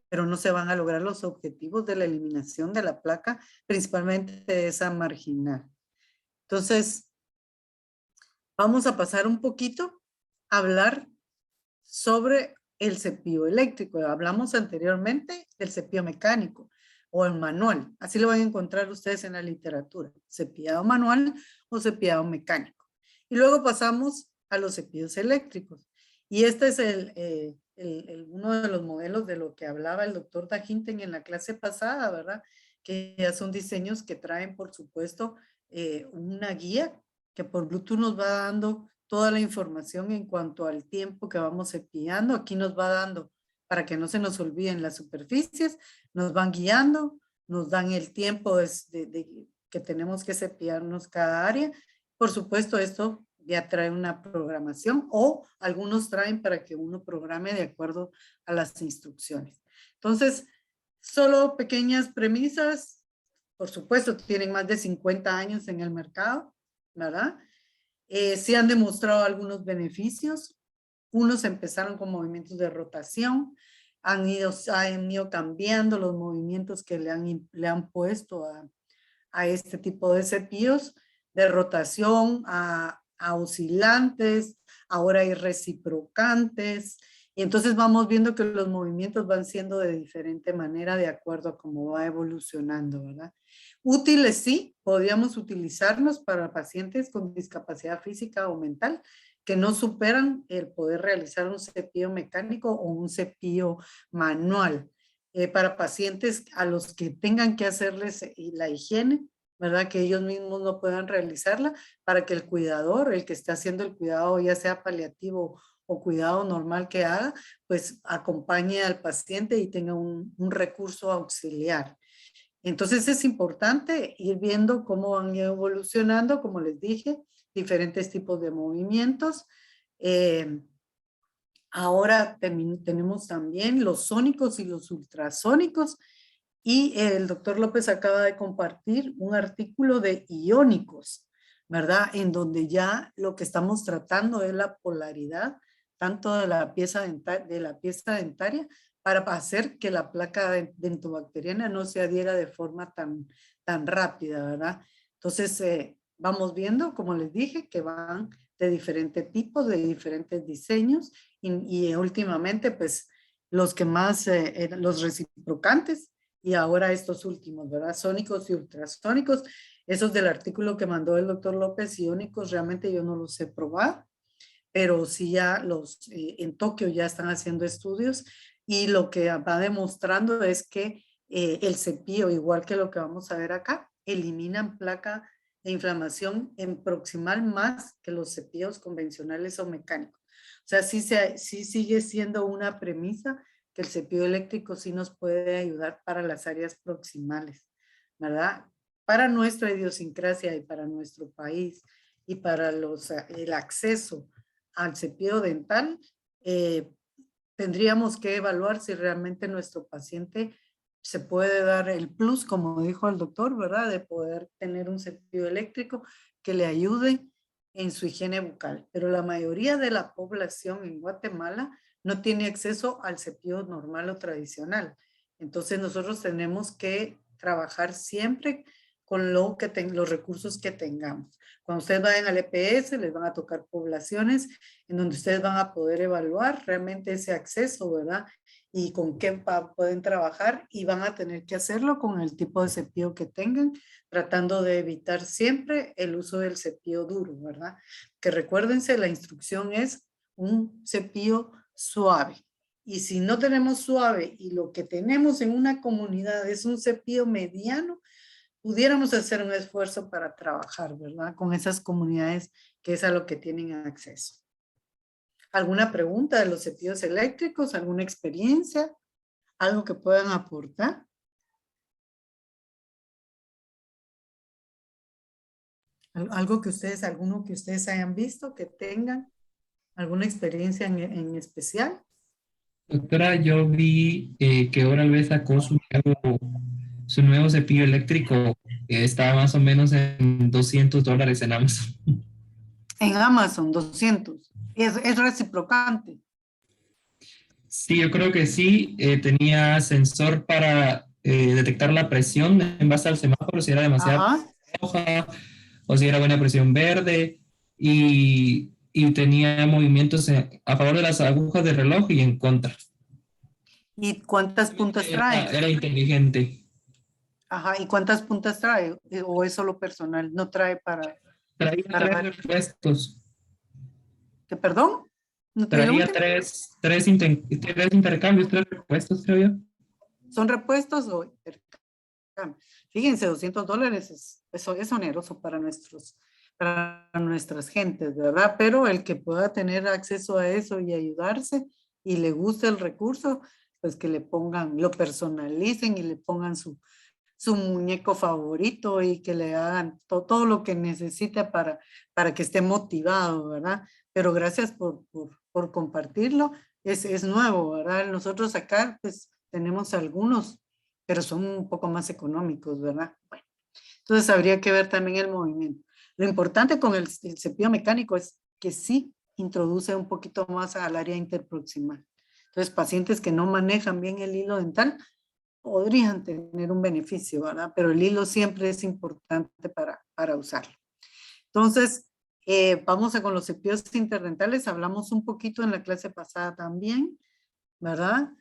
pero no se van a lograr los objetivos de la eliminación de la placa, principalmente de esa marginal. Entonces, vamos a pasar un poquito a hablar sobre el cepillo eléctrico. Hablamos anteriormente del cepillo mecánico o el manual. Así lo van a encontrar ustedes en la literatura. Cepillado manual o cepillado mecánico. Y luego pasamos a los cepillos eléctricos. Y este es uno de los modelos de lo que hablaba el doctor Dahinten en la clase pasada, ¿verdad? Que ya son diseños que traen, por supuesto, una guía que por Bluetooth nos va dando toda la información en cuanto al tiempo que vamos cepillando. Aquí nos va dando, para que no se nos olviden las superficies, nos van guiando, nos dan el tiempo que tenemos que cepillarnos cada área. Por supuesto, esto ya trae una programación o algunos traen para que uno programe de acuerdo a las instrucciones. Entonces, solo pequeñas premisas. Por supuesto, tienen más de 50 años en el mercado, ¿verdad? Sí han demostrado algunos beneficios. Unos empezaron con movimientos de rotación, han ido cambiando los movimientos que le han puesto a este tipo de cepillos, de rotación a oscilantes, ahora hay reciprocantes, y entonces vamos viendo que los movimientos van siendo de diferente manera de acuerdo a cómo va evolucionando, ¿verdad? Útiles sí, podríamos utilizarlos para pacientes con discapacidad física o mental que no superan el poder realizar un cepillo mecánico o un cepillo manual. Para pacientes a los que tengan que hacerles la higiene, ¿verdad? Que ellos mismos no puedan realizarla para que el cuidador, el que está haciendo el cuidado, ya sea paliativo o cuidado normal que haga, pues acompañe al paciente y tenga un recurso auxiliar. Entonces es importante ir viendo cómo van evolucionando, como les dije, diferentes tipos de movimientos. Ahora tenemos también los sónicos y los ultrasónicos, y el doctor López acaba de compartir un artículo de iónicos, ¿verdad? En donde ya lo que estamos tratando es la polaridad, tanto de la pieza dentaria, para hacer que la placa dentobacteriana no se adhiera de forma tan rápida, ¿verdad? Entonces, vamos viendo, como les dije, que van de diferentes tipos, de diferentes diseños, y últimamente, pues, los que más, los reciprocantes, y ahora estos últimos, ¿verdad? Sónicos y ultrasónicos. Esos del artículo que mandó el doctor López, iónicos, realmente yo no los he probado, pero sí ya en Tokio ya están haciendo estudios, y lo que va demostrando es que el cepillo, igual que lo que vamos a ver acá, eliminan placa de inflamación en proximal más que los cepillos convencionales o mecánicos. O sea, sí sigue siendo una premisa que el cepillo eléctrico sí nos puede ayudar para las áreas proximales, ¿verdad? Para nuestra idiosincrasia y para nuestro país, y para el acceso al cepillo dental, tendríamos que evaluar si realmente nuestro paciente se puede dar el plus, como dijo el doctor, ¿verdad? De poder tener un cepillo eléctrico que le ayude en su higiene bucal. Pero la mayoría de la población en Guatemala no tiene acceso al cepillo normal o tradicional. Entonces nosotros tenemos que trabajar siempre con los recursos que tengamos. Cuando ustedes vayan al EPS, les van a tocar poblaciones en donde ustedes van a poder evaluar realmente ese acceso, ¿verdad? Y con qué pueden trabajar, y van a tener que hacerlo con el tipo de cepillo que tengan, tratando de evitar siempre el uso del cepillo duro, ¿verdad? Que recuérdense, la instrucción es un cepillo suave. Y si no tenemos suave y lo que tenemos en una comunidad es un cepillo mediano, pudiéramos hacer un esfuerzo para trabajar, ¿verdad? Con esas comunidades que es a lo que tienen acceso. ¿Alguna pregunta de los cepillos eléctricos? ¿Alguna experiencia? ¿Algo que puedan aportar? ¿Algo que alguno que ustedes hayan visto, que tengan alguna experiencia en especial? Doctora, yo vi que Oral-B sacó su nuevo cepillo eléctrico, que estaba más o menos en $200 en Amazon. En Amazon, 200. Es reciprocante. Sí, yo creo que sí. Tenía sensor para detectar la presión en base al semáforo, si era demasiado roja o si era buena presión verde, y tenía movimientos a favor de las agujas del reloj y en contra. ¿Y cuántas puntas trae? Era inteligente. Ajá, ¿y cuántas puntas trae? ¿O es solo personal? ¿No trae para...? Traía tres repuestos. ¿Qué, perdón? ¿No Traía tres intercambios, tres repuestos, creo yo. ¿Son repuestos o intercambios? Fíjense, $200 es oneroso para nuestras gentes, ¿verdad? Pero el que pueda tener acceso a eso y ayudarse y le guste el recurso, pues que le pongan, lo personalicen y le pongan su muñeco favorito, y que le hagan todo lo que necesite para que esté motivado, ¿verdad? Pero gracias por compartirlo. Es nuevo, ¿verdad? Nosotros acá pues tenemos algunos, pero son un poco más económicos, ¿verdad? Bueno, entonces habría que ver también el movimiento. Lo importante con el cepillo mecánico es que sí introduce un poquito más al área interproximal. Entonces, pacientes que no manejan bien el hilo dental podrían tener un beneficio, ¿verdad? Pero el hilo siempre es importante para usarlo. Entonces, vamos con los cepillos interdentales. Hablamos un poquito en la clase pasada también, ¿verdad?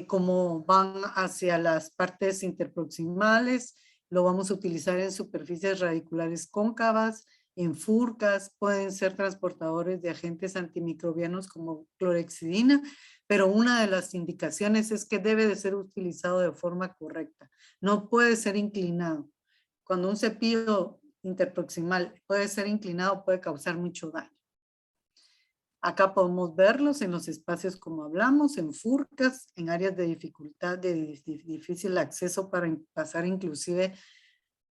Cómo van hacia las partes interproximales. Lo vamos a utilizar en superficies radiculares cóncavas, en furcas, pueden ser transportadores de agentes antimicrobianos como clorhexidina, pero una de las indicaciones es que debe de ser utilizado de forma correcta. No puede ser inclinado. cuando un cepillo interproximal puede ser inclinado, puede causar mucho daño. Acá podemos verlos en los espacios como hablamos, en furcas, en áreas de dificultad, de difícil acceso para pasar inclusive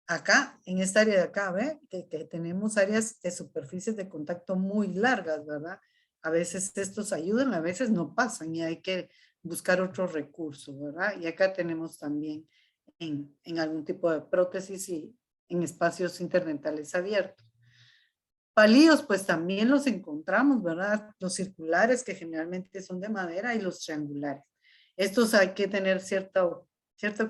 acá, en esta área de acá, ¿ve? Que tenemos áreas de superficies de contacto muy largas, ¿verdad? A veces estos ayudan, a veces no pasan y hay que buscar otros recursos, ¿verdad? Y acá tenemos también en algún tipo de prótesis y en espacios interdentales abiertos. Palillos, pues también los encontramos, ¿verdad? Los circulares que generalmente son de madera y los triangulares. Estos hay que tener cierto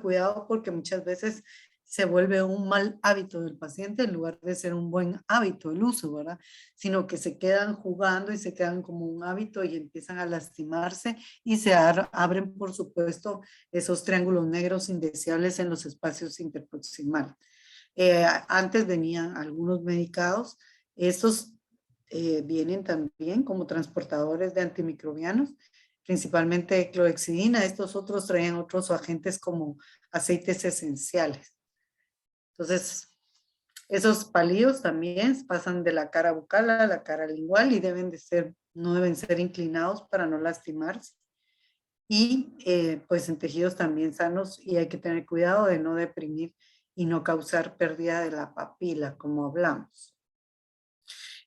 cuidado porque muchas veces se vuelve un mal hábito del paciente en lugar de ser un buen hábito el uso, ¿verdad? Sino que se quedan jugando y se quedan como un hábito y empiezan a lastimarse y se abren, por supuesto, esos triángulos negros indeseables en los espacios interproximales. Antes venían algunos medicados. Estos vienen también como transportadores de antimicrobianos, principalmente clorhexidina. Estos otros traían otros agentes como aceites esenciales. Entonces, esos palillos también pasan de la cara bucal a la cara lingual y no deben ser inclinados para no lastimarse. Y pues en tejidos también sanos, y hay que tener cuidado de no deprimir y no causar pérdida de la papila, como hablamos.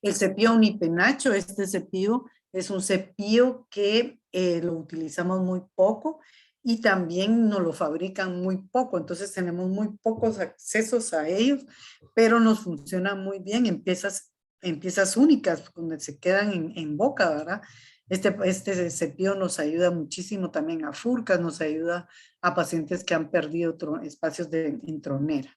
El cepillo unipenacho, este cepillo es un cepillo que lo utilizamos muy poco y también nos lo fabrican muy poco, entonces tenemos muy pocos accesos a ellos, pero nos funcionan muy bien en piezas únicas, donde se quedan en boca, ¿verdad? Este cepillo nos ayuda muchísimo también a furcas, nos ayuda a pacientes que han perdido espacios en tronera.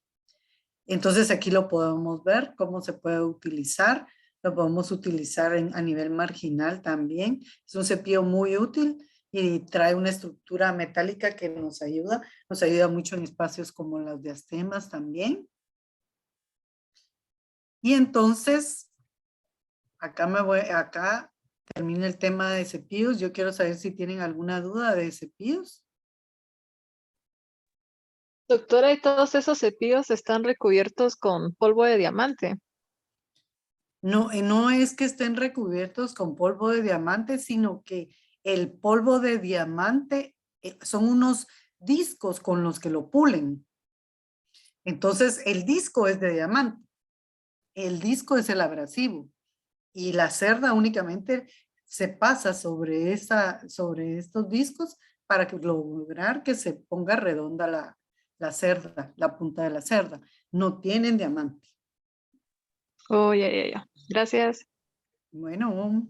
Entonces aquí lo podemos ver, cómo se puede utilizar. Lo podemos utilizar a nivel marginal también. Es un cepillo muy útil y trae una estructura metálica que nos ayuda mucho en espacios como las diastemas también. Y entonces, acá termina el tema de cepillos. Yo quiero saber si tienen alguna duda de cepillos. Doctora, ¿y todos esos cepillos están recubiertos con polvo de diamante? No es que estén recubiertos con polvo de diamante, sino que el polvo de diamante son unos discos con los que lo pulen. Entonces, el disco es de diamante. El disco es el abrasivo. Y la cerda únicamente se pasa sobre estos discos para lograr que se ponga redonda la cerda, la punta de la cerda. No tienen diamante. Oh, ya. Gracias. Bueno.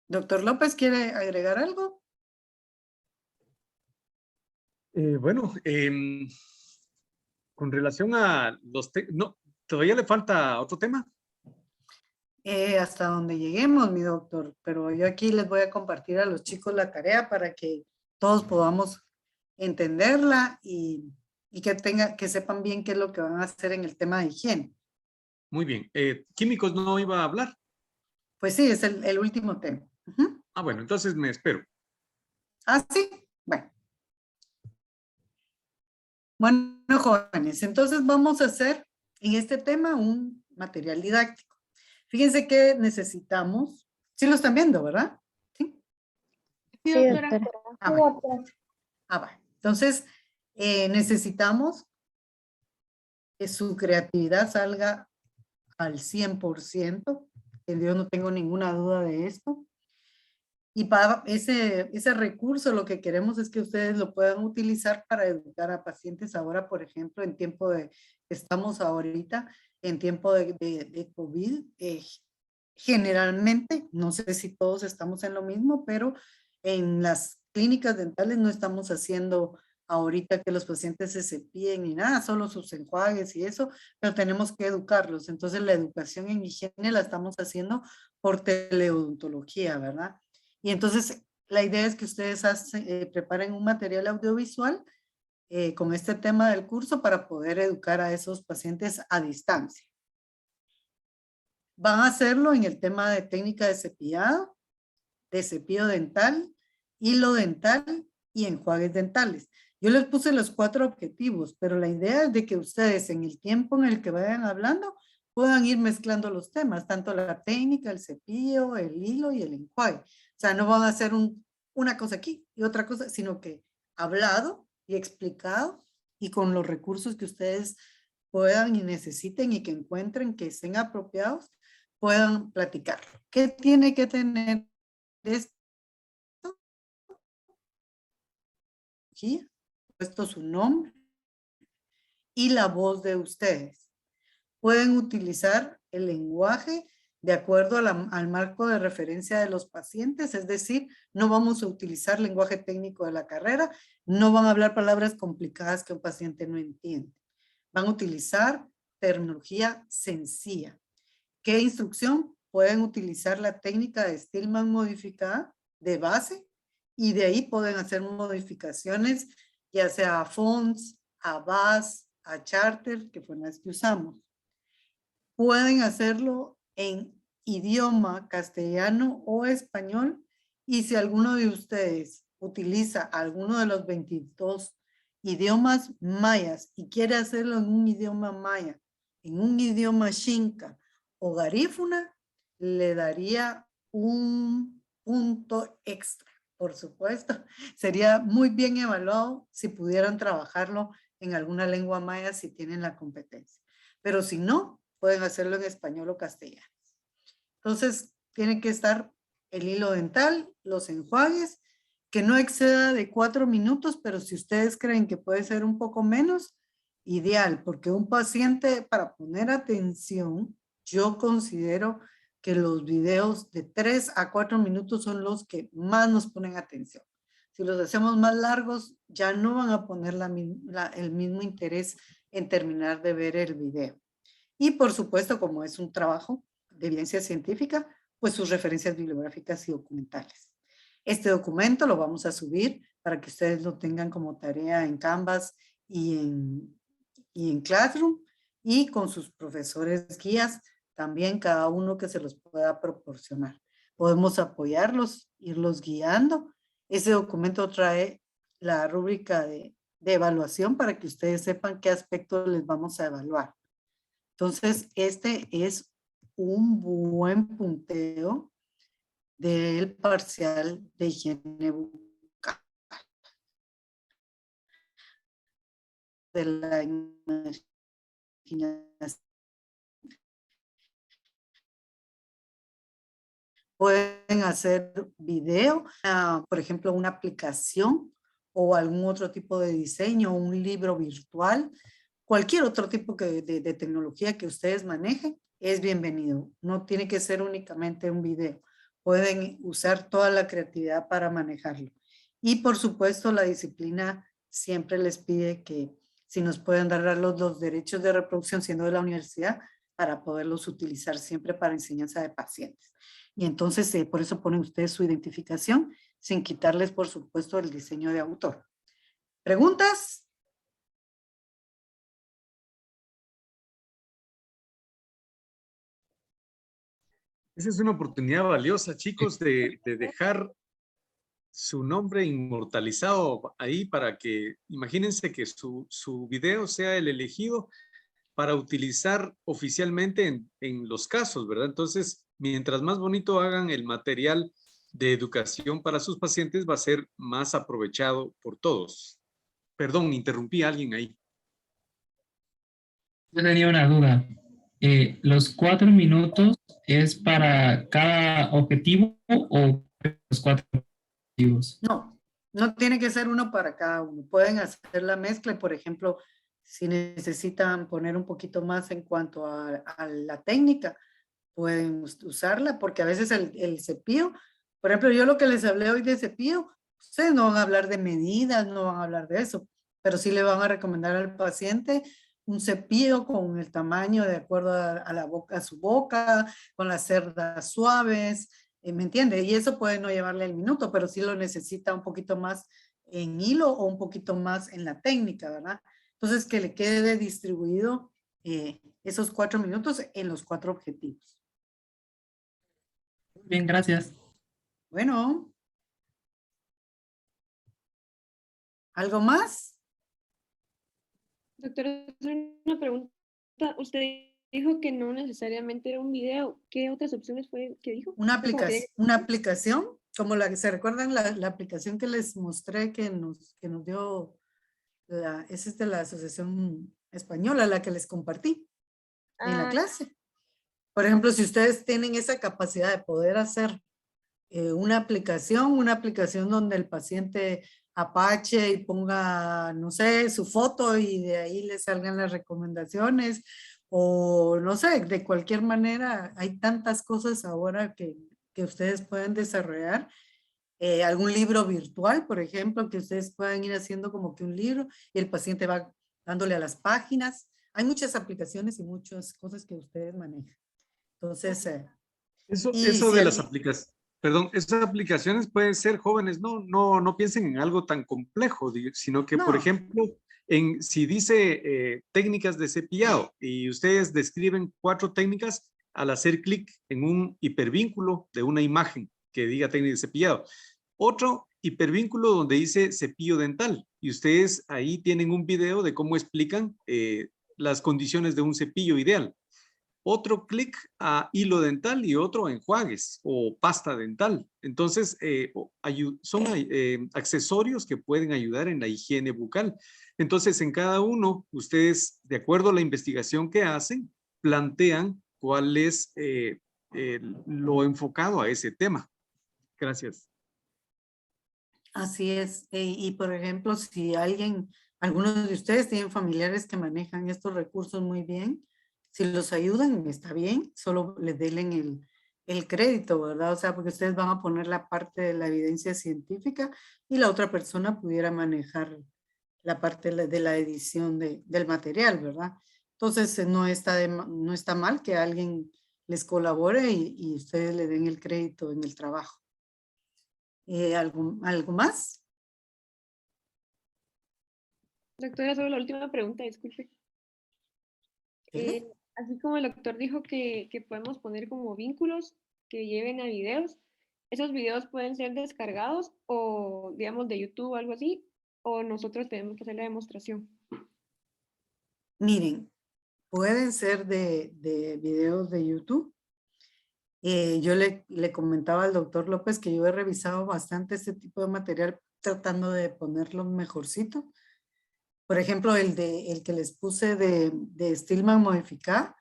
Doctor López, ¿quiere agregar algo? Bueno, con relación a los... No, ¿todavía le falta otro tema? Hasta donde lleguemos, mi doctor, pero yo aquí les voy a compartir a los chicos la tarea para que todos podamos entenderla y que sepan bien qué es lo que van a hacer en el tema de higiene. Muy bien. ¿Químicos no iba a hablar? Pues sí, es el último tema. Ah, bueno, entonces me espero. Ah, sí, bueno. Bueno, jóvenes, entonces vamos a hacer en este tema un material didáctico. Fíjense que necesitamos, sí lo están viendo, ¿verdad? Sí, Sí, doctora. va. Entonces, necesitamos que su creatividad salga al 100%, que yo no tengo ninguna duda de esto. Y para ese recurso lo que queremos es que ustedes lo puedan utilizar para educar a pacientes ahora, por ejemplo, en tiempo estamos ahorita en tiempo de COVID. Generalmente, no sé si todos estamos en lo mismo, pero en las clínicas dentales no estamos haciendo ahorita que los pacientes se cepillen ni nada, solo sus enjuagues y eso, pero tenemos que educarlos. Entonces la educación en higiene la estamos haciendo por teleodontología, ¿verdad? Y entonces la idea es que ustedes preparen un material audiovisual con este tema del curso para poder educar a esos pacientes a distancia. van a hacerlo en el tema de técnica de cepillado, de cepillo dental, hilo dental y enjuagues dentales. Yo les puse los 4 objetivos, pero la idea es de que ustedes en el tiempo en el que vayan hablando puedan ir mezclando los temas, tanto la técnica, el cepillo, el hilo y el enjuague. O sea, no van a hacer una cosa aquí y otra cosa, sino que hablado y explicado y con los recursos que ustedes puedan y necesiten y que encuentren que estén apropiados, puedan platicar. ¿Qué tiene que tener esto? Aquí, puesto su nombre y la voz de ustedes. Pueden utilizar el lenguaje de acuerdo al marco de referencia de los pacientes, es decir, no vamos a utilizar lenguaje técnico de la carrera, no van a hablar palabras complicadas que un paciente no entiende. Van a utilizar terminología sencilla. ¿Qué instrucción? Pueden utilizar la técnica de Stillman modificada de base y de ahí pueden hacer modificaciones ya sea a fonts, a BAS, a Charter, que fueron las que usamos. Pueden hacerlo en idioma castellano o español y si alguno de ustedes utiliza alguno de los 22 idiomas mayas y quiere hacerlo en un idioma maya, en un idioma xinca o garífuna, le daría un punto extra, por supuesto. Sería muy bien evaluado si pudieran trabajarlo en alguna lengua maya si tienen la competencia. Pero si no, pueden hacerlo en español o castellano. Entonces, tiene que estar el hilo dental, los enjuagues, que no exceda de 4 minutos, pero si ustedes creen que puede ser un poco menos, ideal, porque un paciente para poner atención, yo considero que los videos de 3 a 4 minutos son los que más nos ponen atención. Si los hacemos más largos, ya no van a poner el mismo interés en terminar de ver el video. Y por supuesto, como es un trabajo de evidencia científica, pues sus referencias bibliográficas y documentales. Este documento lo vamos a subir para que ustedes lo tengan como tarea en Canvas y en Classroom y con sus profesores guías, también cada uno que se los pueda proporcionar. Podemos apoyarlos, irlos guiando. Ese documento trae la rúbrica de evaluación para que ustedes sepan qué aspectos les vamos a evaluar. Entonces, este es un buen punteo del parcial de higiene bucal. De la imaginación. Pueden hacer video, por ejemplo, una aplicación o algún otro tipo de diseño, un libro virtual, cualquier otro tipo de tecnología que ustedes manejen es bienvenido. No tiene que ser únicamente un video. Pueden usar toda la creatividad para manejarlo. Y por supuesto, la disciplina siempre les pide que si nos pueden dar los derechos de reproducción siendo de la universidad para poderlos utilizar siempre para enseñanza de pacientes. Y entonces, por eso ponen ustedes su identificación sin quitarles, por supuesto, el diseño de autor. ¿Preguntas? Esa es una oportunidad valiosa, chicos, de dejar su nombre inmortalizado ahí para que, imagínense que su video sea el elegido para utilizar oficialmente en los casos, ¿verdad? Entonces, mientras más bonito hagan el material de educación para sus pacientes, va a ser más aprovechado por todos. Perdón, interrumpí a alguien ahí. Yo tenía una duda. ¿Los 4 minutos es para cada objetivo o los 4 objetivos? No, no tiene que ser uno para cada uno. Pueden hacer la mezcla y, por ejemplo, si necesitan poner un poquito más en cuanto a la técnica, pueden usarla porque a veces el cepillo, por ejemplo, yo lo que les hablé hoy de cepillo, ustedes no van a hablar de medidas, no van a hablar de eso, pero sí le van a recomendar al paciente un cepillo con el tamaño de acuerdo a la boca, a su boca, con las cerdas suaves, ¿me entiende? Y eso puede no llevarle el minuto, pero sí lo necesita un poquito más en hilo o un poquito más en la técnica, ¿verdad? Entonces, que le quede distribuido esos 4 minutos en los 4 objetivos. Bien, gracias. Bueno. ¿Algo más? Doctora, una pregunta. Usted dijo que no necesariamente era un video. ¿Qué otras opciones fue que dijo? Una Como que aplicación, como la que se recuerdan, la aplicación que les mostré que nos dio, esa es de la Asociación Española, la que les compartí en la clase. Por ejemplo, si ustedes tienen esa capacidad de poder hacer una aplicación donde el paciente apache y ponga, no sé, su foto y de ahí le salgan las recomendaciones o no sé, de cualquier manera hay tantas cosas ahora que ustedes pueden desarrollar. Algún libro virtual, por ejemplo, que ustedes puedan ir haciendo como que un libro y el paciente va dándole a las páginas. Hay muchas aplicaciones y muchas cosas que ustedes manejan. Entonces, Eso si de las aplicaciones, perdón, esas aplicaciones pueden ser jóvenes, no piensen en algo tan complejo, sino que, por No. ejemplo, si dice técnicas de cepillado y ustedes describen 4 técnicas al hacer clic en un hipervínculo de una imagen que diga técnica de cepillado. Otro hipervínculo donde dice cepillo dental y ustedes ahí tienen un video de cómo explican las condiciones de un cepillo ideal. Otro clic a hilo dental y otro a enjuagues o pasta dental. Entonces, son accesorios que pueden ayudar en la higiene bucal. Entonces, en cada uno, ustedes, de acuerdo a la investigación que hacen, plantean cuál es lo enfocado a ese tema. Gracias. Así es. Y por ejemplo, si algunos de ustedes tienen familiares que manejan estos recursos muy bien, si los ayudan, está bien, solo les den el crédito, ¿verdad? O sea, porque ustedes van a poner la parte de la evidencia científica y la otra persona pudiera manejar la parte de la edición del material, ¿verdad? Entonces, no está mal que alguien les colabore y ustedes le den el crédito en el trabajo. ¿Algo más? Doctora, solo la última pregunta, disculpe. Así como el doctor dijo que podemos poner como vínculos que lleven a videos, ¿esos videos pueden ser descargados o, digamos, de YouTube o algo así? ¿O nosotros tenemos que hacer la demostración? Miren, pueden ser de videos de YouTube. Yo le comentaba al doctor López que yo he revisado bastante este tipo de material tratando de ponerlo mejorcito. Por ejemplo, el que les puse de Stillman modificado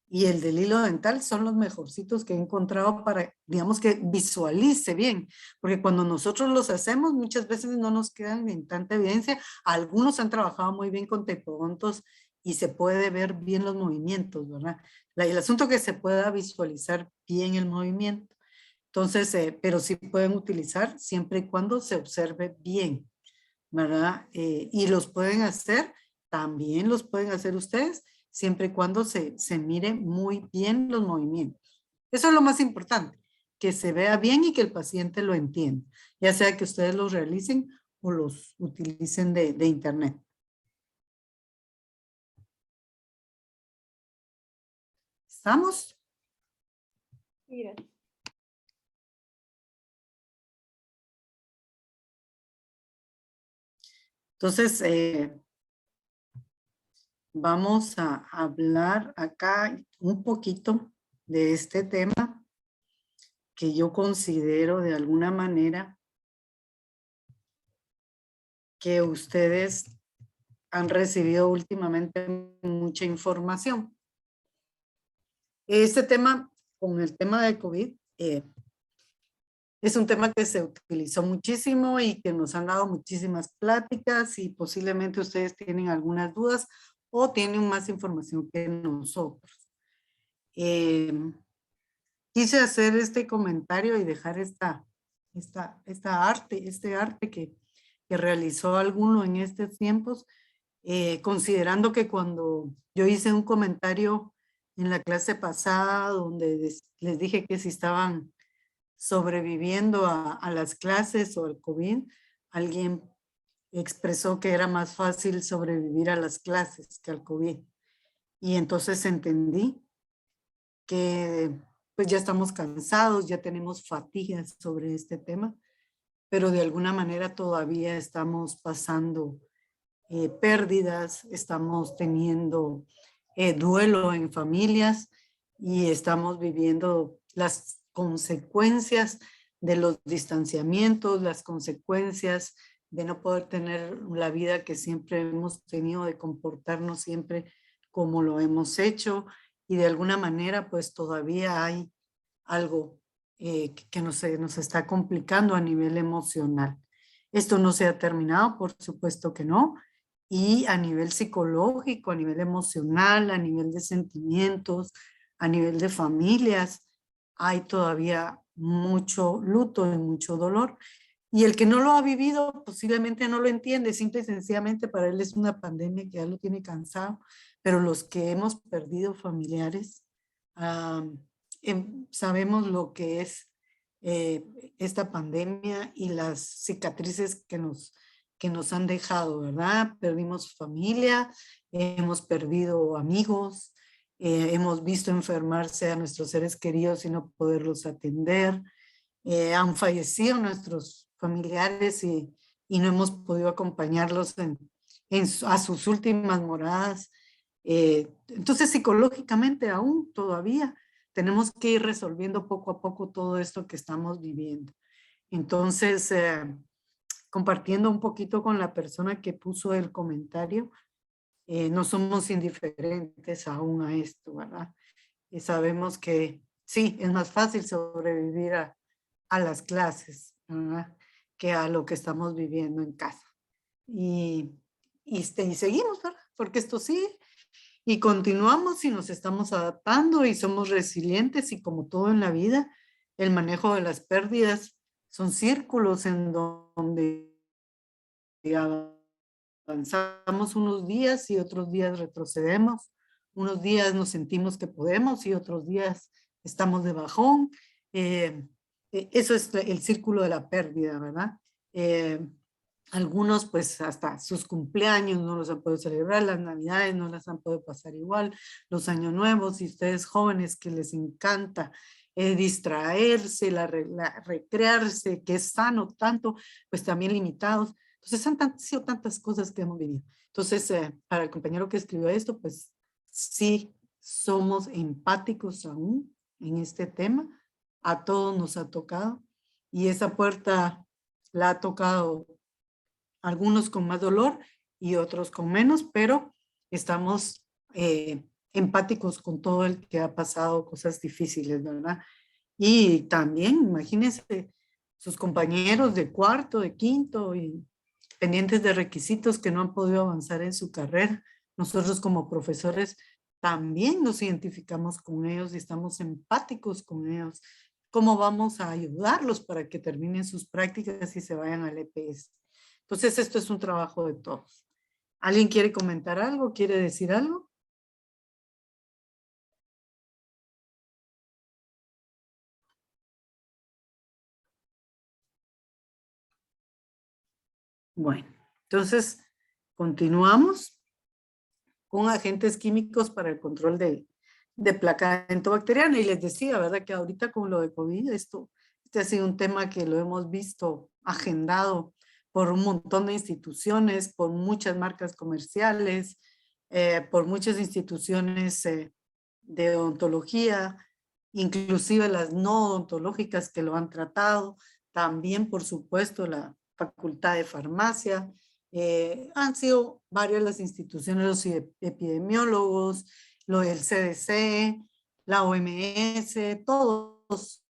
y el del hilo dental son los mejorcitos que he encontrado para, digamos, que visualice bien. Porque cuando nosotros los hacemos, muchas veces no nos quedan en tanta evidencia. Algunos han trabajado muy bien con tecodontos y se puede ver bien los movimientos, ¿verdad? El asunto es que se pueda visualizar bien el movimiento. Entonces, pero sí pueden utilizar siempre y cuando se observe bien, ¿verdad? Y los pueden hacer, también los pueden hacer ustedes, siempre y cuando se mire muy bien los movimientos. Eso es lo más importante, que se vea bien y que el paciente lo entienda, ya sea que ustedes los realicen o los utilicen de internet. ¿Estamos? Mira. Entonces, vamos a hablar acá un poquito de este tema que yo considero de alguna manera que ustedes han recibido últimamente mucha información. Este tema, con el tema de COVID, es un tema que se utilizó muchísimo y que nos han dado muchísimas pláticas y posiblemente ustedes tienen algunas dudas o tienen más información que nosotros. Quise hacer este comentario y dejar este arte que realizó alguno en estos tiempos, considerando que cuando yo hice un comentario en la clase pasada donde les dije que si estaban sobreviviendo a las clases o al COVID, alguien expresó que era más fácil sobrevivir a las clases que al COVID. Y entonces entendí que pues ya estamos cansados, ya tenemos fatigas sobre este tema, pero de alguna manera todavía estamos pasando pérdidas, estamos teniendo duelo en familias y estamos viviendo las consecuencias de los distanciamientos, las consecuencias de no poder tener la vida que siempre hemos tenido, de comportarnos siempre como lo hemos hecho, y de alguna manera pues todavía hay algo que nos está complicando a nivel emocional. Esto no se ha terminado, por supuesto que no, y a nivel psicológico, a nivel emocional, a nivel de sentimientos, a nivel de familias, hay todavía mucho luto y mucho dolor. Y el que no lo ha vivido posiblemente no lo entiende, simple y sencillamente para él es una pandemia que ya lo tiene cansado, pero los que hemos perdido familiares, sabemos lo que es esta pandemia y las cicatrices que nos han dejado, ¿verdad? Perdimos familia, hemos perdido amigos, hemos visto enfermarse a nuestros seres queridos y no poderlos atender, han fallecido nuestros familiares y no hemos podido acompañarlos a sus últimas moradas. Entonces psicológicamente aún todavía tenemos que ir resolviendo poco a poco todo esto que estamos viviendo. Entonces, compartiendo un poquito con la persona que puso el comentario, no somos indiferentes aún a esto, ¿verdad? Y sabemos que sí, es más fácil sobrevivir a las clases, ¿verdad? Que a lo que estamos viviendo en casa. Y seguimos, ¿verdad? Porque esto sigue. Y continuamos y nos estamos adaptando y somos resilientes, y como todo en la vida, el manejo de las pérdidas son círculos en donde avanzamos unos días y otros días retrocedemos. Unos días nos sentimos que podemos y otros días estamos de bajón. Eso es el círculo de la pérdida, ¿verdad? Algunos pues hasta sus cumpleaños no los han podido celebrar, las navidades no las han podido pasar igual, los años nuevos, y ustedes jóvenes que les encanta distraerse, recrearse, que es sano tanto, pues también limitados. Entonces han sido tantas cosas que hemos vivido. Entonces para el compañero que escribió esto, pues sí somos empáticos aún en este tema, a todos nos ha tocado, y esa puerta la ha tocado algunos con más dolor y otros con menos, pero estamos empáticos con todo el que ha pasado cosas difíciles, ¿verdad? Y también, imagínense, sus compañeros de cuarto, de quinto y pendientes de requisitos que no han podido avanzar en su carrera. Nosotros como profesores también nos identificamos con ellos y estamos empáticos con ellos. ¿Cómo vamos a ayudarlos para que terminen sus prácticas y se vayan al EPS? Entonces, esto es un trabajo de todos. ¿Alguien quiere comentar algo? ¿Quiere decir algo? Bueno, entonces, continuamos con agentes químicos para el control de placa entobacteriana. Y les decía, ¿verdad? Que ahorita con lo de COVID, este ha sido un tema que lo hemos visto agendado por un montón de instituciones, por muchas marcas comerciales, por muchas instituciones de odontología, inclusive las no odontológicas que lo han tratado, también por supuesto la Facultad de Farmacia. Han sido varias las instituciones, los epidemiólogos, lo del CDC, la OMS, todos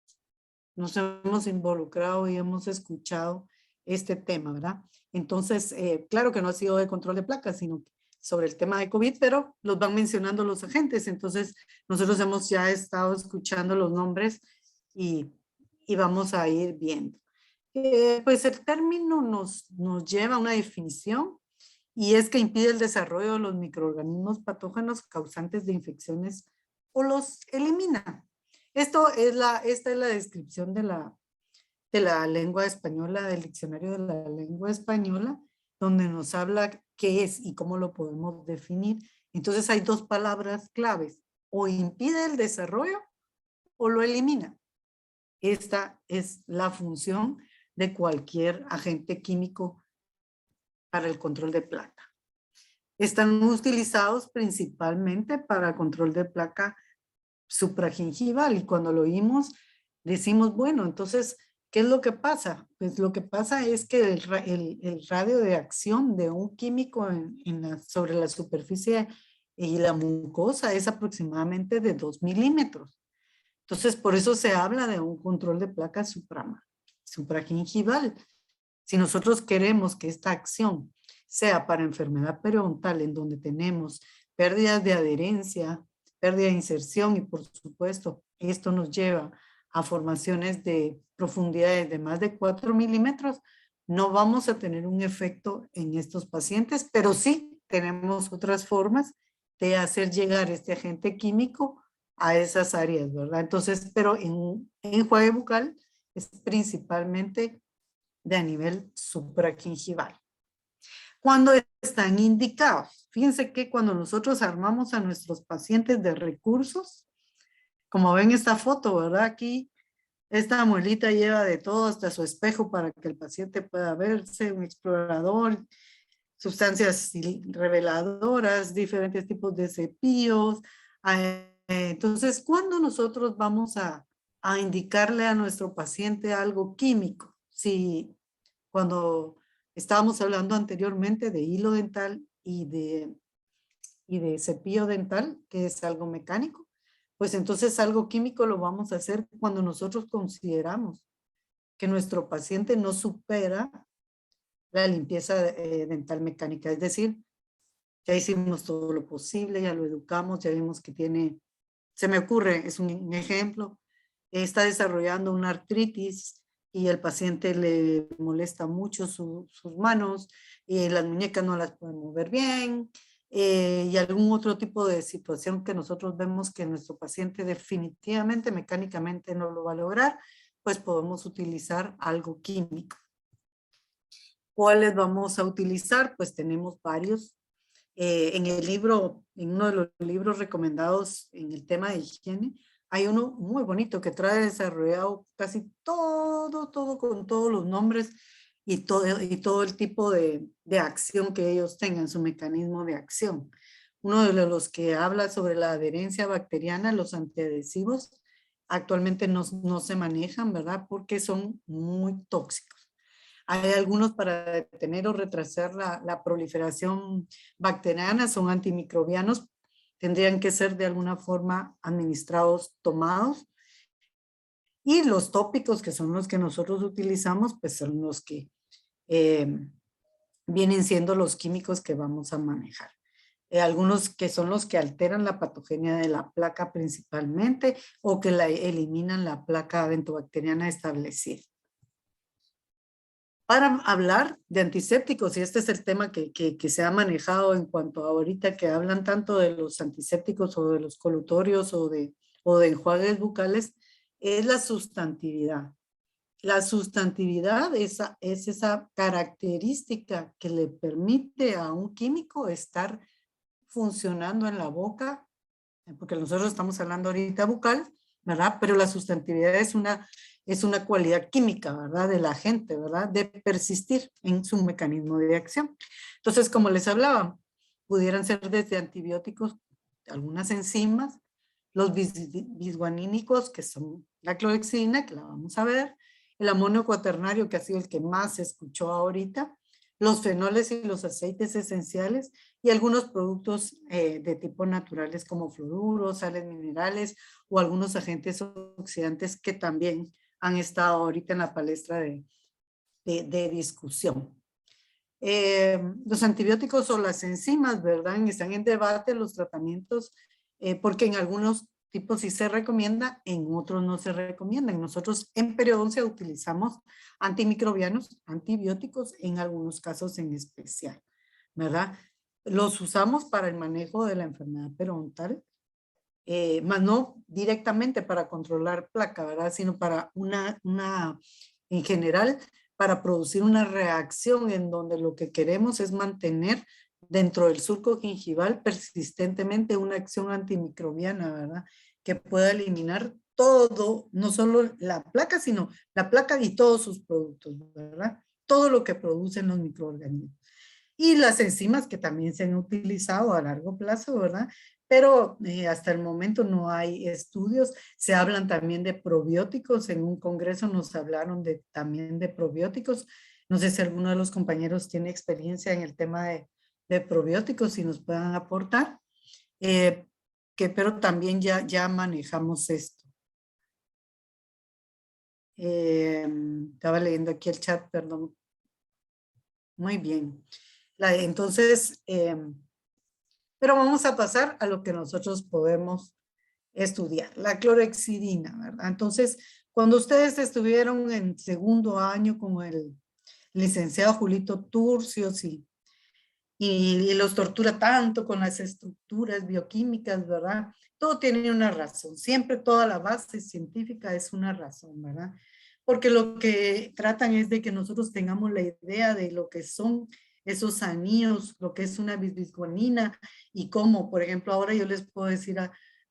nos hemos involucrado y hemos escuchado este tema, ¿verdad? Entonces, claro que no ha sido de control de placas, sino sobre el tema de COVID, pero los van mencionando los agentes. Entonces, nosotros hemos ya estado escuchando los nombres y vamos a ir viendo. Pues el término nos lleva a una definición, y es que impide el desarrollo de los microorganismos patógenos causantes de infecciones o los elimina. Esta es la descripción de la lengua española, del diccionario de la lengua española, donde nos habla qué es y cómo lo podemos definir. Entonces hay dos palabras claves: o impide el desarrollo o lo elimina. Esta es la función de cualquier agente químico para el control de placa. Están utilizados principalmente para el control de placa supragingival y cuando lo oímos decimos, bueno, entonces, ¿qué es lo que pasa? Pues lo que pasa es que el radio de acción de un químico sobre la superficie y la mucosa es aproximadamente de 2 milímetros. Entonces, por eso se habla de un control de placa supragingival. Si nosotros queremos que esta acción sea para enfermedad periodontal, en donde tenemos pérdidas de adherencia, pérdida de inserción y por supuesto, esto nos lleva a formaciones de profundidades de más de 4 milímetros, no vamos a tener un efecto en estos pacientes, pero sí tenemos otras formas de hacer llegar este agente químico a esas áreas, ¿verdad? Entonces, pero en enjuague bucal es principalmente de a nivel supragingival. Cuando están indicados, fíjense que cuando nosotros armamos a nuestros pacientes de recursos, como ven esta foto, ¿verdad? Aquí esta muelita lleva de todo hasta su espejo para que el paciente pueda verse, un explorador, sustancias reveladoras, diferentes tipos de cepillos. Entonces, ¿cuándo nosotros vamos a indicarle a nuestro paciente algo químico? Si cuando estábamos hablando anteriormente de hilo dental y de cepillo dental, que es algo mecánico, pues entonces algo químico lo vamos a hacer cuando nosotros consideramos que nuestro paciente no supera la limpieza dental mecánica. Es decir, ya hicimos todo lo posible, ya lo educamos, ya vimos que tiene, se me ocurre, es un ejemplo, está desarrollando una artritis y el paciente le molesta mucho sus manos y las muñecas no las pueden mover bien y algún otro tipo de situación que nosotros vemos que nuestro paciente definitivamente mecánicamente no lo va a lograr, pues podemos utilizar algo químico. ¿Cuáles vamos a utilizar? Pues tenemos varios. En el libro, en uno de los libros recomendados en el tema de higiene, hay uno muy bonito que trae desarrollado casi todo con todos los nombres y todo el tipo de acción que ellos tengan, su mecanismo de acción. Uno de los que habla sobre la adherencia bacteriana, los antiadhesivos, actualmente no se manejan, ¿verdad? Porque son muy tóxicos. Hay algunos para detener o retrasar la proliferación bacteriana, son antimicrobianos, tendrían que ser de alguna forma administrados, tomados. Y los tópicos, que son los que nosotros utilizamos, pues son los que vienen siendo los químicos que vamos a manejar. Algunos que son los que alteran la patogenia de la placa principalmente o que eliminan la placa dentobacteriana establecida. Para hablar de antisépticos, y este es el tema que se ha manejado en cuanto a ahorita que hablan tanto de los antisépticos o de los colutorios o de enjuagues bucales, es la sustantividad. La sustantividad es esa característica que le permite a un químico estar funcionando en la boca, porque nosotros estamos hablando ahorita bucal, ¿verdad? Pero la sustantividad es una cualidad química, ¿verdad? Del agente, ¿verdad? De persistir en su mecanismo de acción. Entonces, como les hablaba, pudieran ser desde antibióticos, algunas enzimas, los bisguanínicos, que son la clorexidina, que la vamos a ver, el amonio cuaternario, que ha sido el que más se escuchó ahorita, los fenoles y los aceites esenciales y algunos productos de tipo naturales como fluoruros, sales minerales o algunos agentes oxidantes que también han estado ahorita en la palestra de discusión. Los antibióticos o las enzimas, ¿verdad? Están en debate los tratamientos porque en algunos tipos sí se recomienda, en otros no se recomiendan. Nosotros en periodoncia utilizamos antimicrobianos, antibióticos, en algunos casos en especial, ¿verdad? Los usamos para el manejo de la enfermedad periodontal, más no directamente para controlar placa, ¿verdad? Sino para en general, para producir una reacción en donde lo que queremos es mantener dentro del surco gingival persistentemente una acción antimicrobiana, ¿verdad? Que pueda eliminar todo, no solo la placa, sino la placa y todos sus productos, ¿verdad? Todo lo que producen los microorganismos. Y las enzimas que también se han utilizado a largo plazo, ¿verdad? Pero hasta el momento no hay estudios. Se hablan también de probióticos. En un congreso nos hablaron también de probióticos. No sé si alguno de los compañeros tiene experiencia en el tema de probióticos, si nos puedan aportar. Pero también ya manejamos esto. Estaba leyendo aquí el chat, perdón. Muy bien. Entonces, pero vamos a pasar a lo que nosotros podemos estudiar, la clorhexidina, ¿verdad? Entonces, cuando ustedes estuvieron en segundo año con el licenciado Julito Turcios y los tortura tanto con las estructuras bioquímicas, ¿verdad? Todo tiene una razón, siempre toda la base científica es una razón, ¿verdad? Porque lo que tratan es de que nosotros tengamos la idea de lo que son esos anillos, lo que es una bisbisguanina y cómo, por ejemplo, ahora yo les puedo decir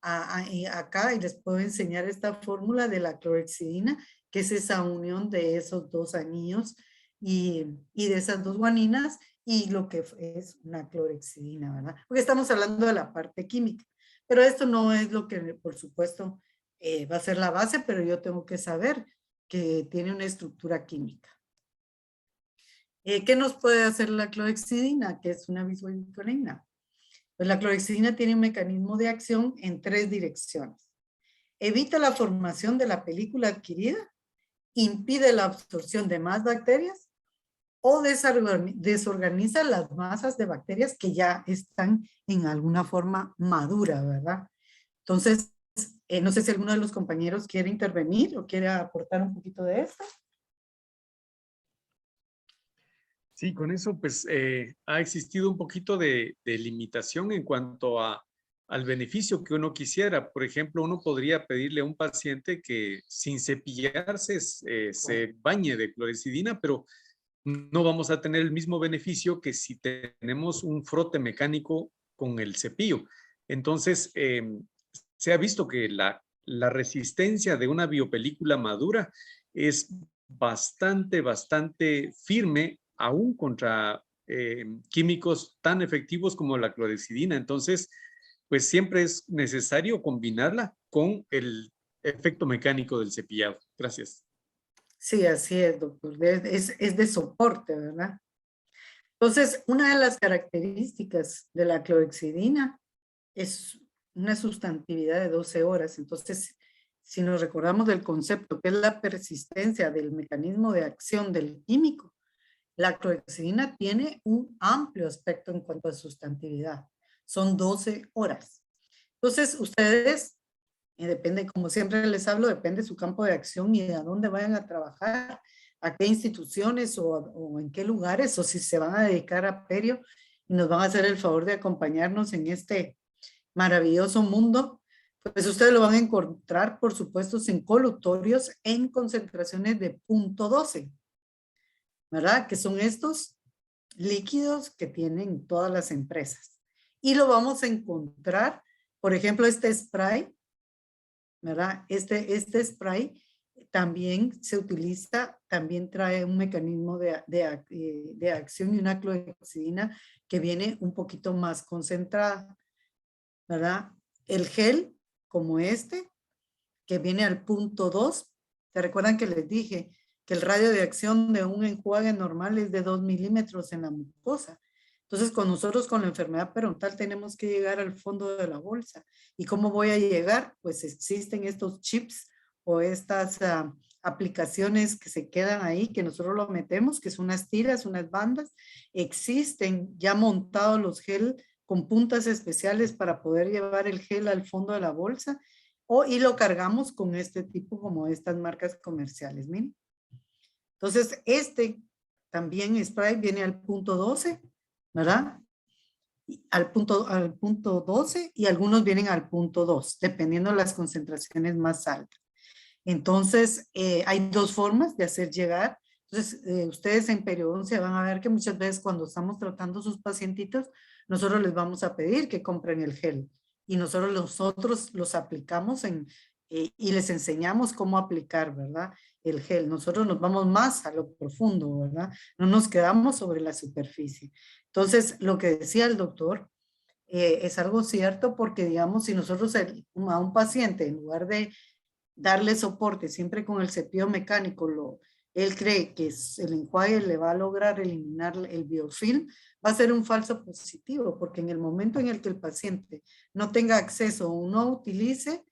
acá y les puedo enseñar esta fórmula de la clorhexidina, que es esa unión de esos dos anillos y de esas dos guaninas y lo que es una clorhexidina, ¿verdad? Porque estamos hablando de la parte química, pero esto no es lo que, por supuesto, va a ser la base, pero yo tengo que saber que tiene una estructura química. ¿Qué nos puede hacer la clorhexidina? Que es una bisgluconina. Pues la clorhexidina tiene un mecanismo de acción en 3 direcciones. Evita la formación de la película adquirida, impide la absorción de más bacterias o desorganiza las masas de bacterias que ya están en alguna forma madura, ¿verdad? Entonces, no sé si alguno de los compañeros quiere intervenir o quiere aportar un poquito de esto. Sí, con eso pues ha existido un poquito de limitación en cuanto al beneficio que uno quisiera. Por ejemplo, uno podría pedirle a un paciente que sin cepillarse se bañe de clorhexidina, pero no vamos a tener el mismo beneficio que si tenemos un frote mecánico con el cepillo. Entonces, se ha visto que la resistencia de una biopelícula madura es bastante firme aún contra químicos tan efectivos como la clorhexidina. Entonces, pues siempre es necesario combinarla con el efecto mecánico del cepillado. Gracias. Sí, así es, doctor. Es de soporte, ¿verdad? Entonces, una de las características de la clorhexidina es una sustantividad de 12 horas. Entonces, si nos recordamos del concepto que es la persistencia del mecanismo de acción del químico, la clorhexidina tiene un amplio aspecto en cuanto a sustantividad. Son 12 horas. Entonces, ustedes, depende, como siempre les hablo, depende de su campo de acción y a dónde vayan a trabajar, a qué instituciones o en qué lugares, o si se van a dedicar a perio y nos van a hacer el favor de acompañarnos en este maravilloso mundo, pues ustedes lo van a encontrar, por supuesto, en colutorios en concentraciones de 0.12. ¿Verdad? Que son estos líquidos que tienen todas las empresas. Y lo vamos a encontrar, por ejemplo, este spray, ¿verdad? Este spray también se utiliza, también trae un mecanismo de acción y una clorhexidina que viene un poquito más concentrada, ¿verdad? El gel, como este, que viene al 0.2, ¿se recuerdan que les dije que el radio de acción de un enjuague normal es de 2 milímetros en la mucosa? Entonces, con nosotros con la enfermedad periodontal tenemos que llegar al fondo de la bolsa. ¿Y cómo voy a llegar? Pues existen estos chips o estas aplicaciones que se quedan ahí, que nosotros lo metemos, que son unas tiras, unas bandas. Existen ya montados los gel con puntas especiales para poder llevar el gel al fondo de la bolsa y lo cargamos con este tipo, como estas marcas comerciales, miren. Entonces, este también spray viene al 0.12, ¿verdad? Al punto 12 y algunos vienen al 0.2, dependiendo de las concentraciones más altas. Entonces, hay 2 formas de hacer llegar. Entonces, ustedes en periodoncia van a ver que muchas veces cuando estamos tratando sus pacientitos, nosotros les vamos a pedir que compren el gel y nosotros los aplicamos y les enseñamos cómo aplicar, ¿verdad? El gel. Nosotros nos vamos más a lo profundo, ¿verdad? No nos quedamos sobre la superficie. Entonces, lo que decía el doctor es algo cierto porque, digamos, si nosotros a un paciente, en lugar de darle soporte siempre con el cepillo mecánico, él cree que el enjuague le va a lograr eliminar el biofilm, va a ser un falso positivo, porque en el momento en el que el paciente no tenga acceso o no utilice,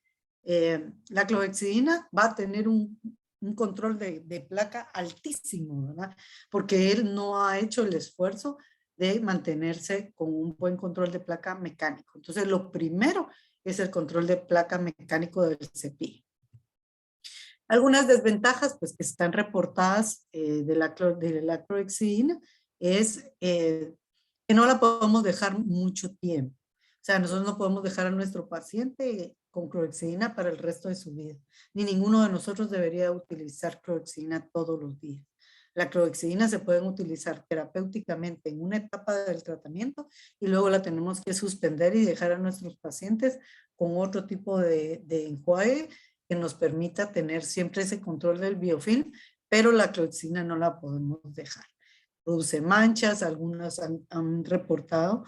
la clorhexidina va a tener un control de placa altísimo, ¿verdad? Porque él no ha hecho el esfuerzo de mantenerse con un buen control de placa mecánico. Entonces, lo primero es el control de placa mecánico del cepillo. Algunas desventajas pues, que están reportadas de la clorhexidina es que no la podemos dejar mucho tiempo. O sea, nosotros no podemos dejar a nuestro paciente con clorhexidina para el resto de su vida. Ni ninguno de nosotros debería utilizar clorhexidina todos los días. La clorhexidina se puede utilizar terapéuticamente en una etapa del tratamiento y luego la tenemos que suspender y dejar a nuestros pacientes con otro tipo de enjuague que nos permita tener siempre ese control del biofilm, pero la clorhexidina no la podemos dejar. Produce manchas, algunos han reportado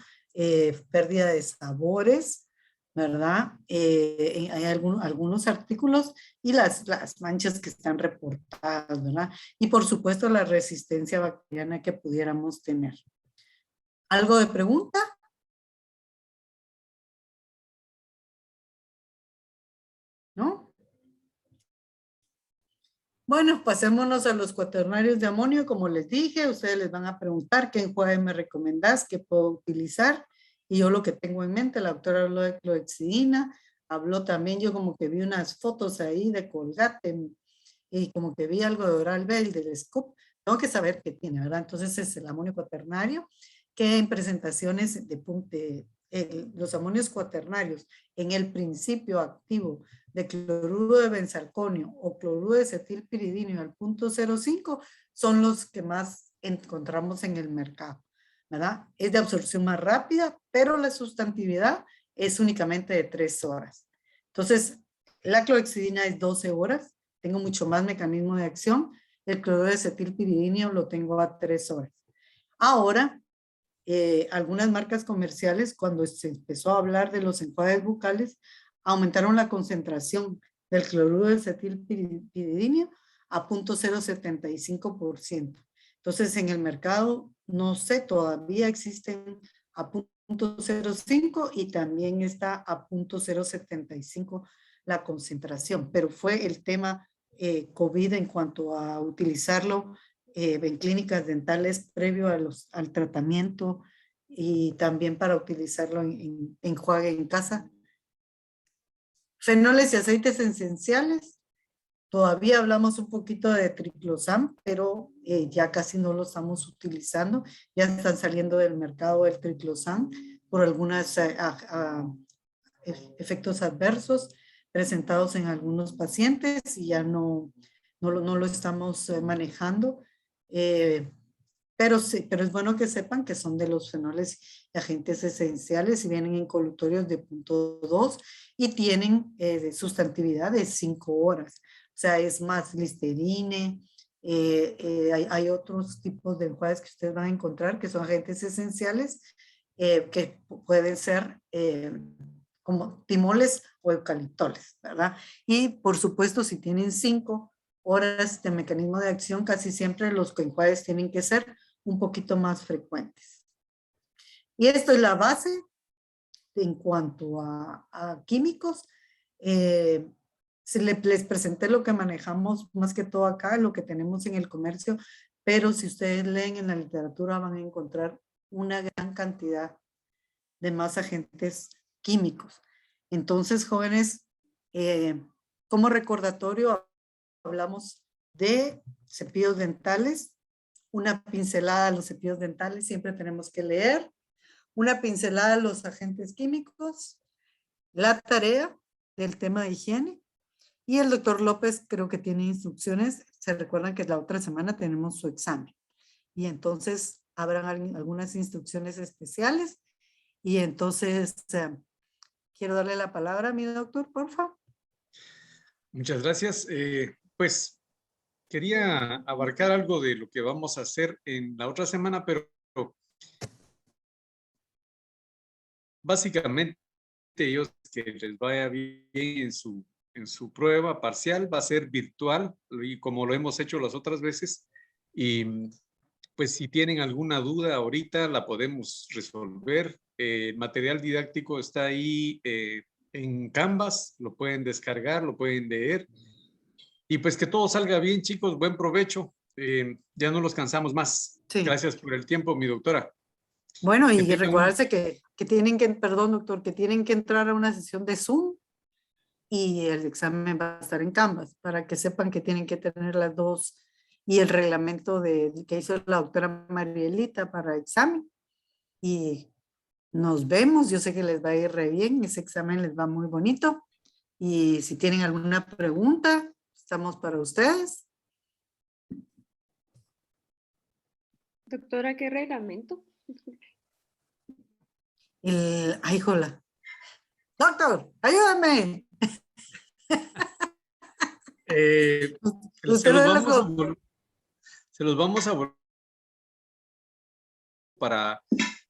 pérdida de sabores, ¿verdad? Hay algunos artículos y las manchas que están reportadas, ¿verdad? Y por supuesto la resistencia bacteriana que pudiéramos tener. ¿Algo de pregunta? ¿No? Bueno, pasémonos a los cuaternarios de amonio. Como les dije, ustedes les van a preguntar qué enjuague me recomendás, qué puedo utilizar. Y yo lo que tengo en mente, la doctora habló de clorhexidina, habló también, yo como que vi unas fotos ahí de Colgate y como que vi algo de Oral-B, del Scoop. Tengo que saber qué tiene, ¿verdad? Entonces es el amonio cuaternario, que en presentaciones los amonios cuaternarios en el principio activo de cloruro de benzalconio o cloruro de acetilpiridino al 0.05 son los que más encontramos en el mercado, ¿verdad? Es de absorción más rápida, pero la sustantividad es únicamente de 3 horas. Entonces, la clorhexidina es 12 horas, tengo mucho más mecanismo de acción. El cloruro de acetilpiridino lo tengo a 3 horas. Ahora, algunas marcas comerciales, cuando se empezó a hablar de los enjuagues bucales, aumentaron la concentración del cloruro de acetilpiridino a 0.075%. Entonces, en el mercado, no sé, todavía existen a 0.05 y también está a 0.075 la concentración, pero fue el tema COVID en cuanto a utilizarlo en clínicas dentales previo al tratamiento y también para utilizarlo en enjuague en casa. Fenoles y aceites esenciales. Todavía hablamos un poquito de triclosan, pero ya casi no lo estamos utilizando. Ya están saliendo del mercado el triclosan por algunos efectos adversos presentados en algunos pacientes y ya no lo estamos manejando. Pero es bueno que sepan que son de los fenoles y agentes esenciales y vienen en colutorios de 0.2 y tienen sustantividad de 5 horas. O sea, es más Listerine. Hay otros tipos de enjuagues que ustedes van a encontrar que son agentes esenciales que pueden ser como timoles o eucaliptoles, ¿verdad? Y por supuesto, si tienen 5 horas de mecanismo de acción, casi siempre los enjuagues tienen que ser un poquito más frecuentes. Y esto es la base en cuanto a químicos. Les presenté lo que manejamos más que todo acá, lo que tenemos en el comercio, pero si ustedes leen en la literatura van a encontrar una gran cantidad de más agentes químicos. Entonces, jóvenes, como recordatorio, hablamos de cepillos dentales, una pincelada a los cepillos dentales, siempre tenemos que leer, una pincelada a los agentes químicos, la tarea del tema de higiene, y el doctor López creo que tiene instrucciones. Se recuerdan que la otra semana tenemos su examen, y entonces habrán algunas instrucciones especiales, y entonces quiero darle la palabra a mi doctor, por favor. Muchas gracias. Pues quería abarcar algo de lo que vamos a hacer en la otra semana, pero básicamente ellos que les vaya bien en su prueba parcial va a ser virtual y como lo hemos hecho las otras veces. Y pues si tienen alguna duda ahorita la podemos resolver. El material didáctico está ahí en Canvas, lo pueden descargar, lo pueden leer. Y pues que todo salga bien, chicos, buen provecho. Ya no los cansamos más. Sí. Gracias por el tiempo, mi doctora. Bueno, y Que tengan recordarse que tienen que, perdón, doctor, que tienen que entrar a una sesión de Zoom y el examen va a estar en Canvas para que sepan que tienen que tener las dos y el reglamento que hizo la doctora Marielita para examen. Y nos vemos, yo sé que les va a ir re bien, ese examen les va muy bonito. Y si tienen alguna pregunta, estamos para ustedes. Doctora, ¿qué reglamento? Ay, jola. Doctor, ayúdame. Se los vamos a volver para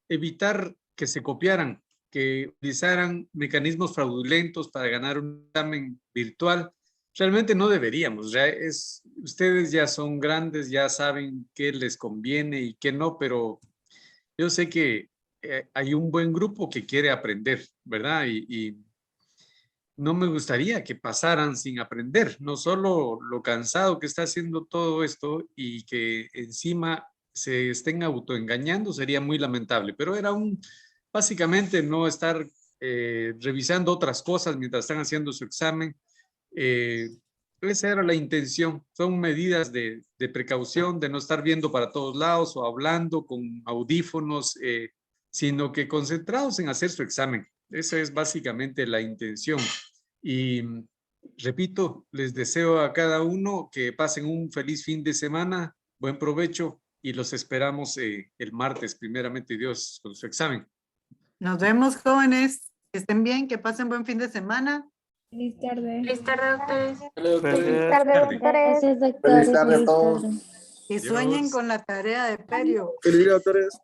evitar que se copiaran, que utilizaran mecanismos fraudulentos para ganar un examen virtual. Realmente no deberíamos. Ustedes ya son grandes, ya saben qué les conviene y qué no, pero yo sé que hay un buen grupo que quiere aprender, ¿verdad? Y no me gustaría que pasaran sin aprender, no solo lo cansado que está haciendo todo esto y que encima se estén autoengañando sería muy lamentable, pero era básicamente no estar revisando otras cosas mientras están haciendo su examen. Esa era la intención, son medidas de precaución, de no estar viendo para todos lados o hablando con audífonos, sino que concentrados en hacer su examen. Esa es básicamente la intención. Y repito, les deseo a cada uno que pasen un feliz fin de semana, buen provecho y los esperamos el martes, primeramente Dios, con su examen. Nos vemos, jóvenes. Que estén bien, que pasen buen fin de semana. Feliz tarde. Feliz tarde, doctores. Feliz tarde, doctores. Gracias, doctores. Feliz tarde a todos. Que sueñen con la tarea de Perio. Feliz día, doctores.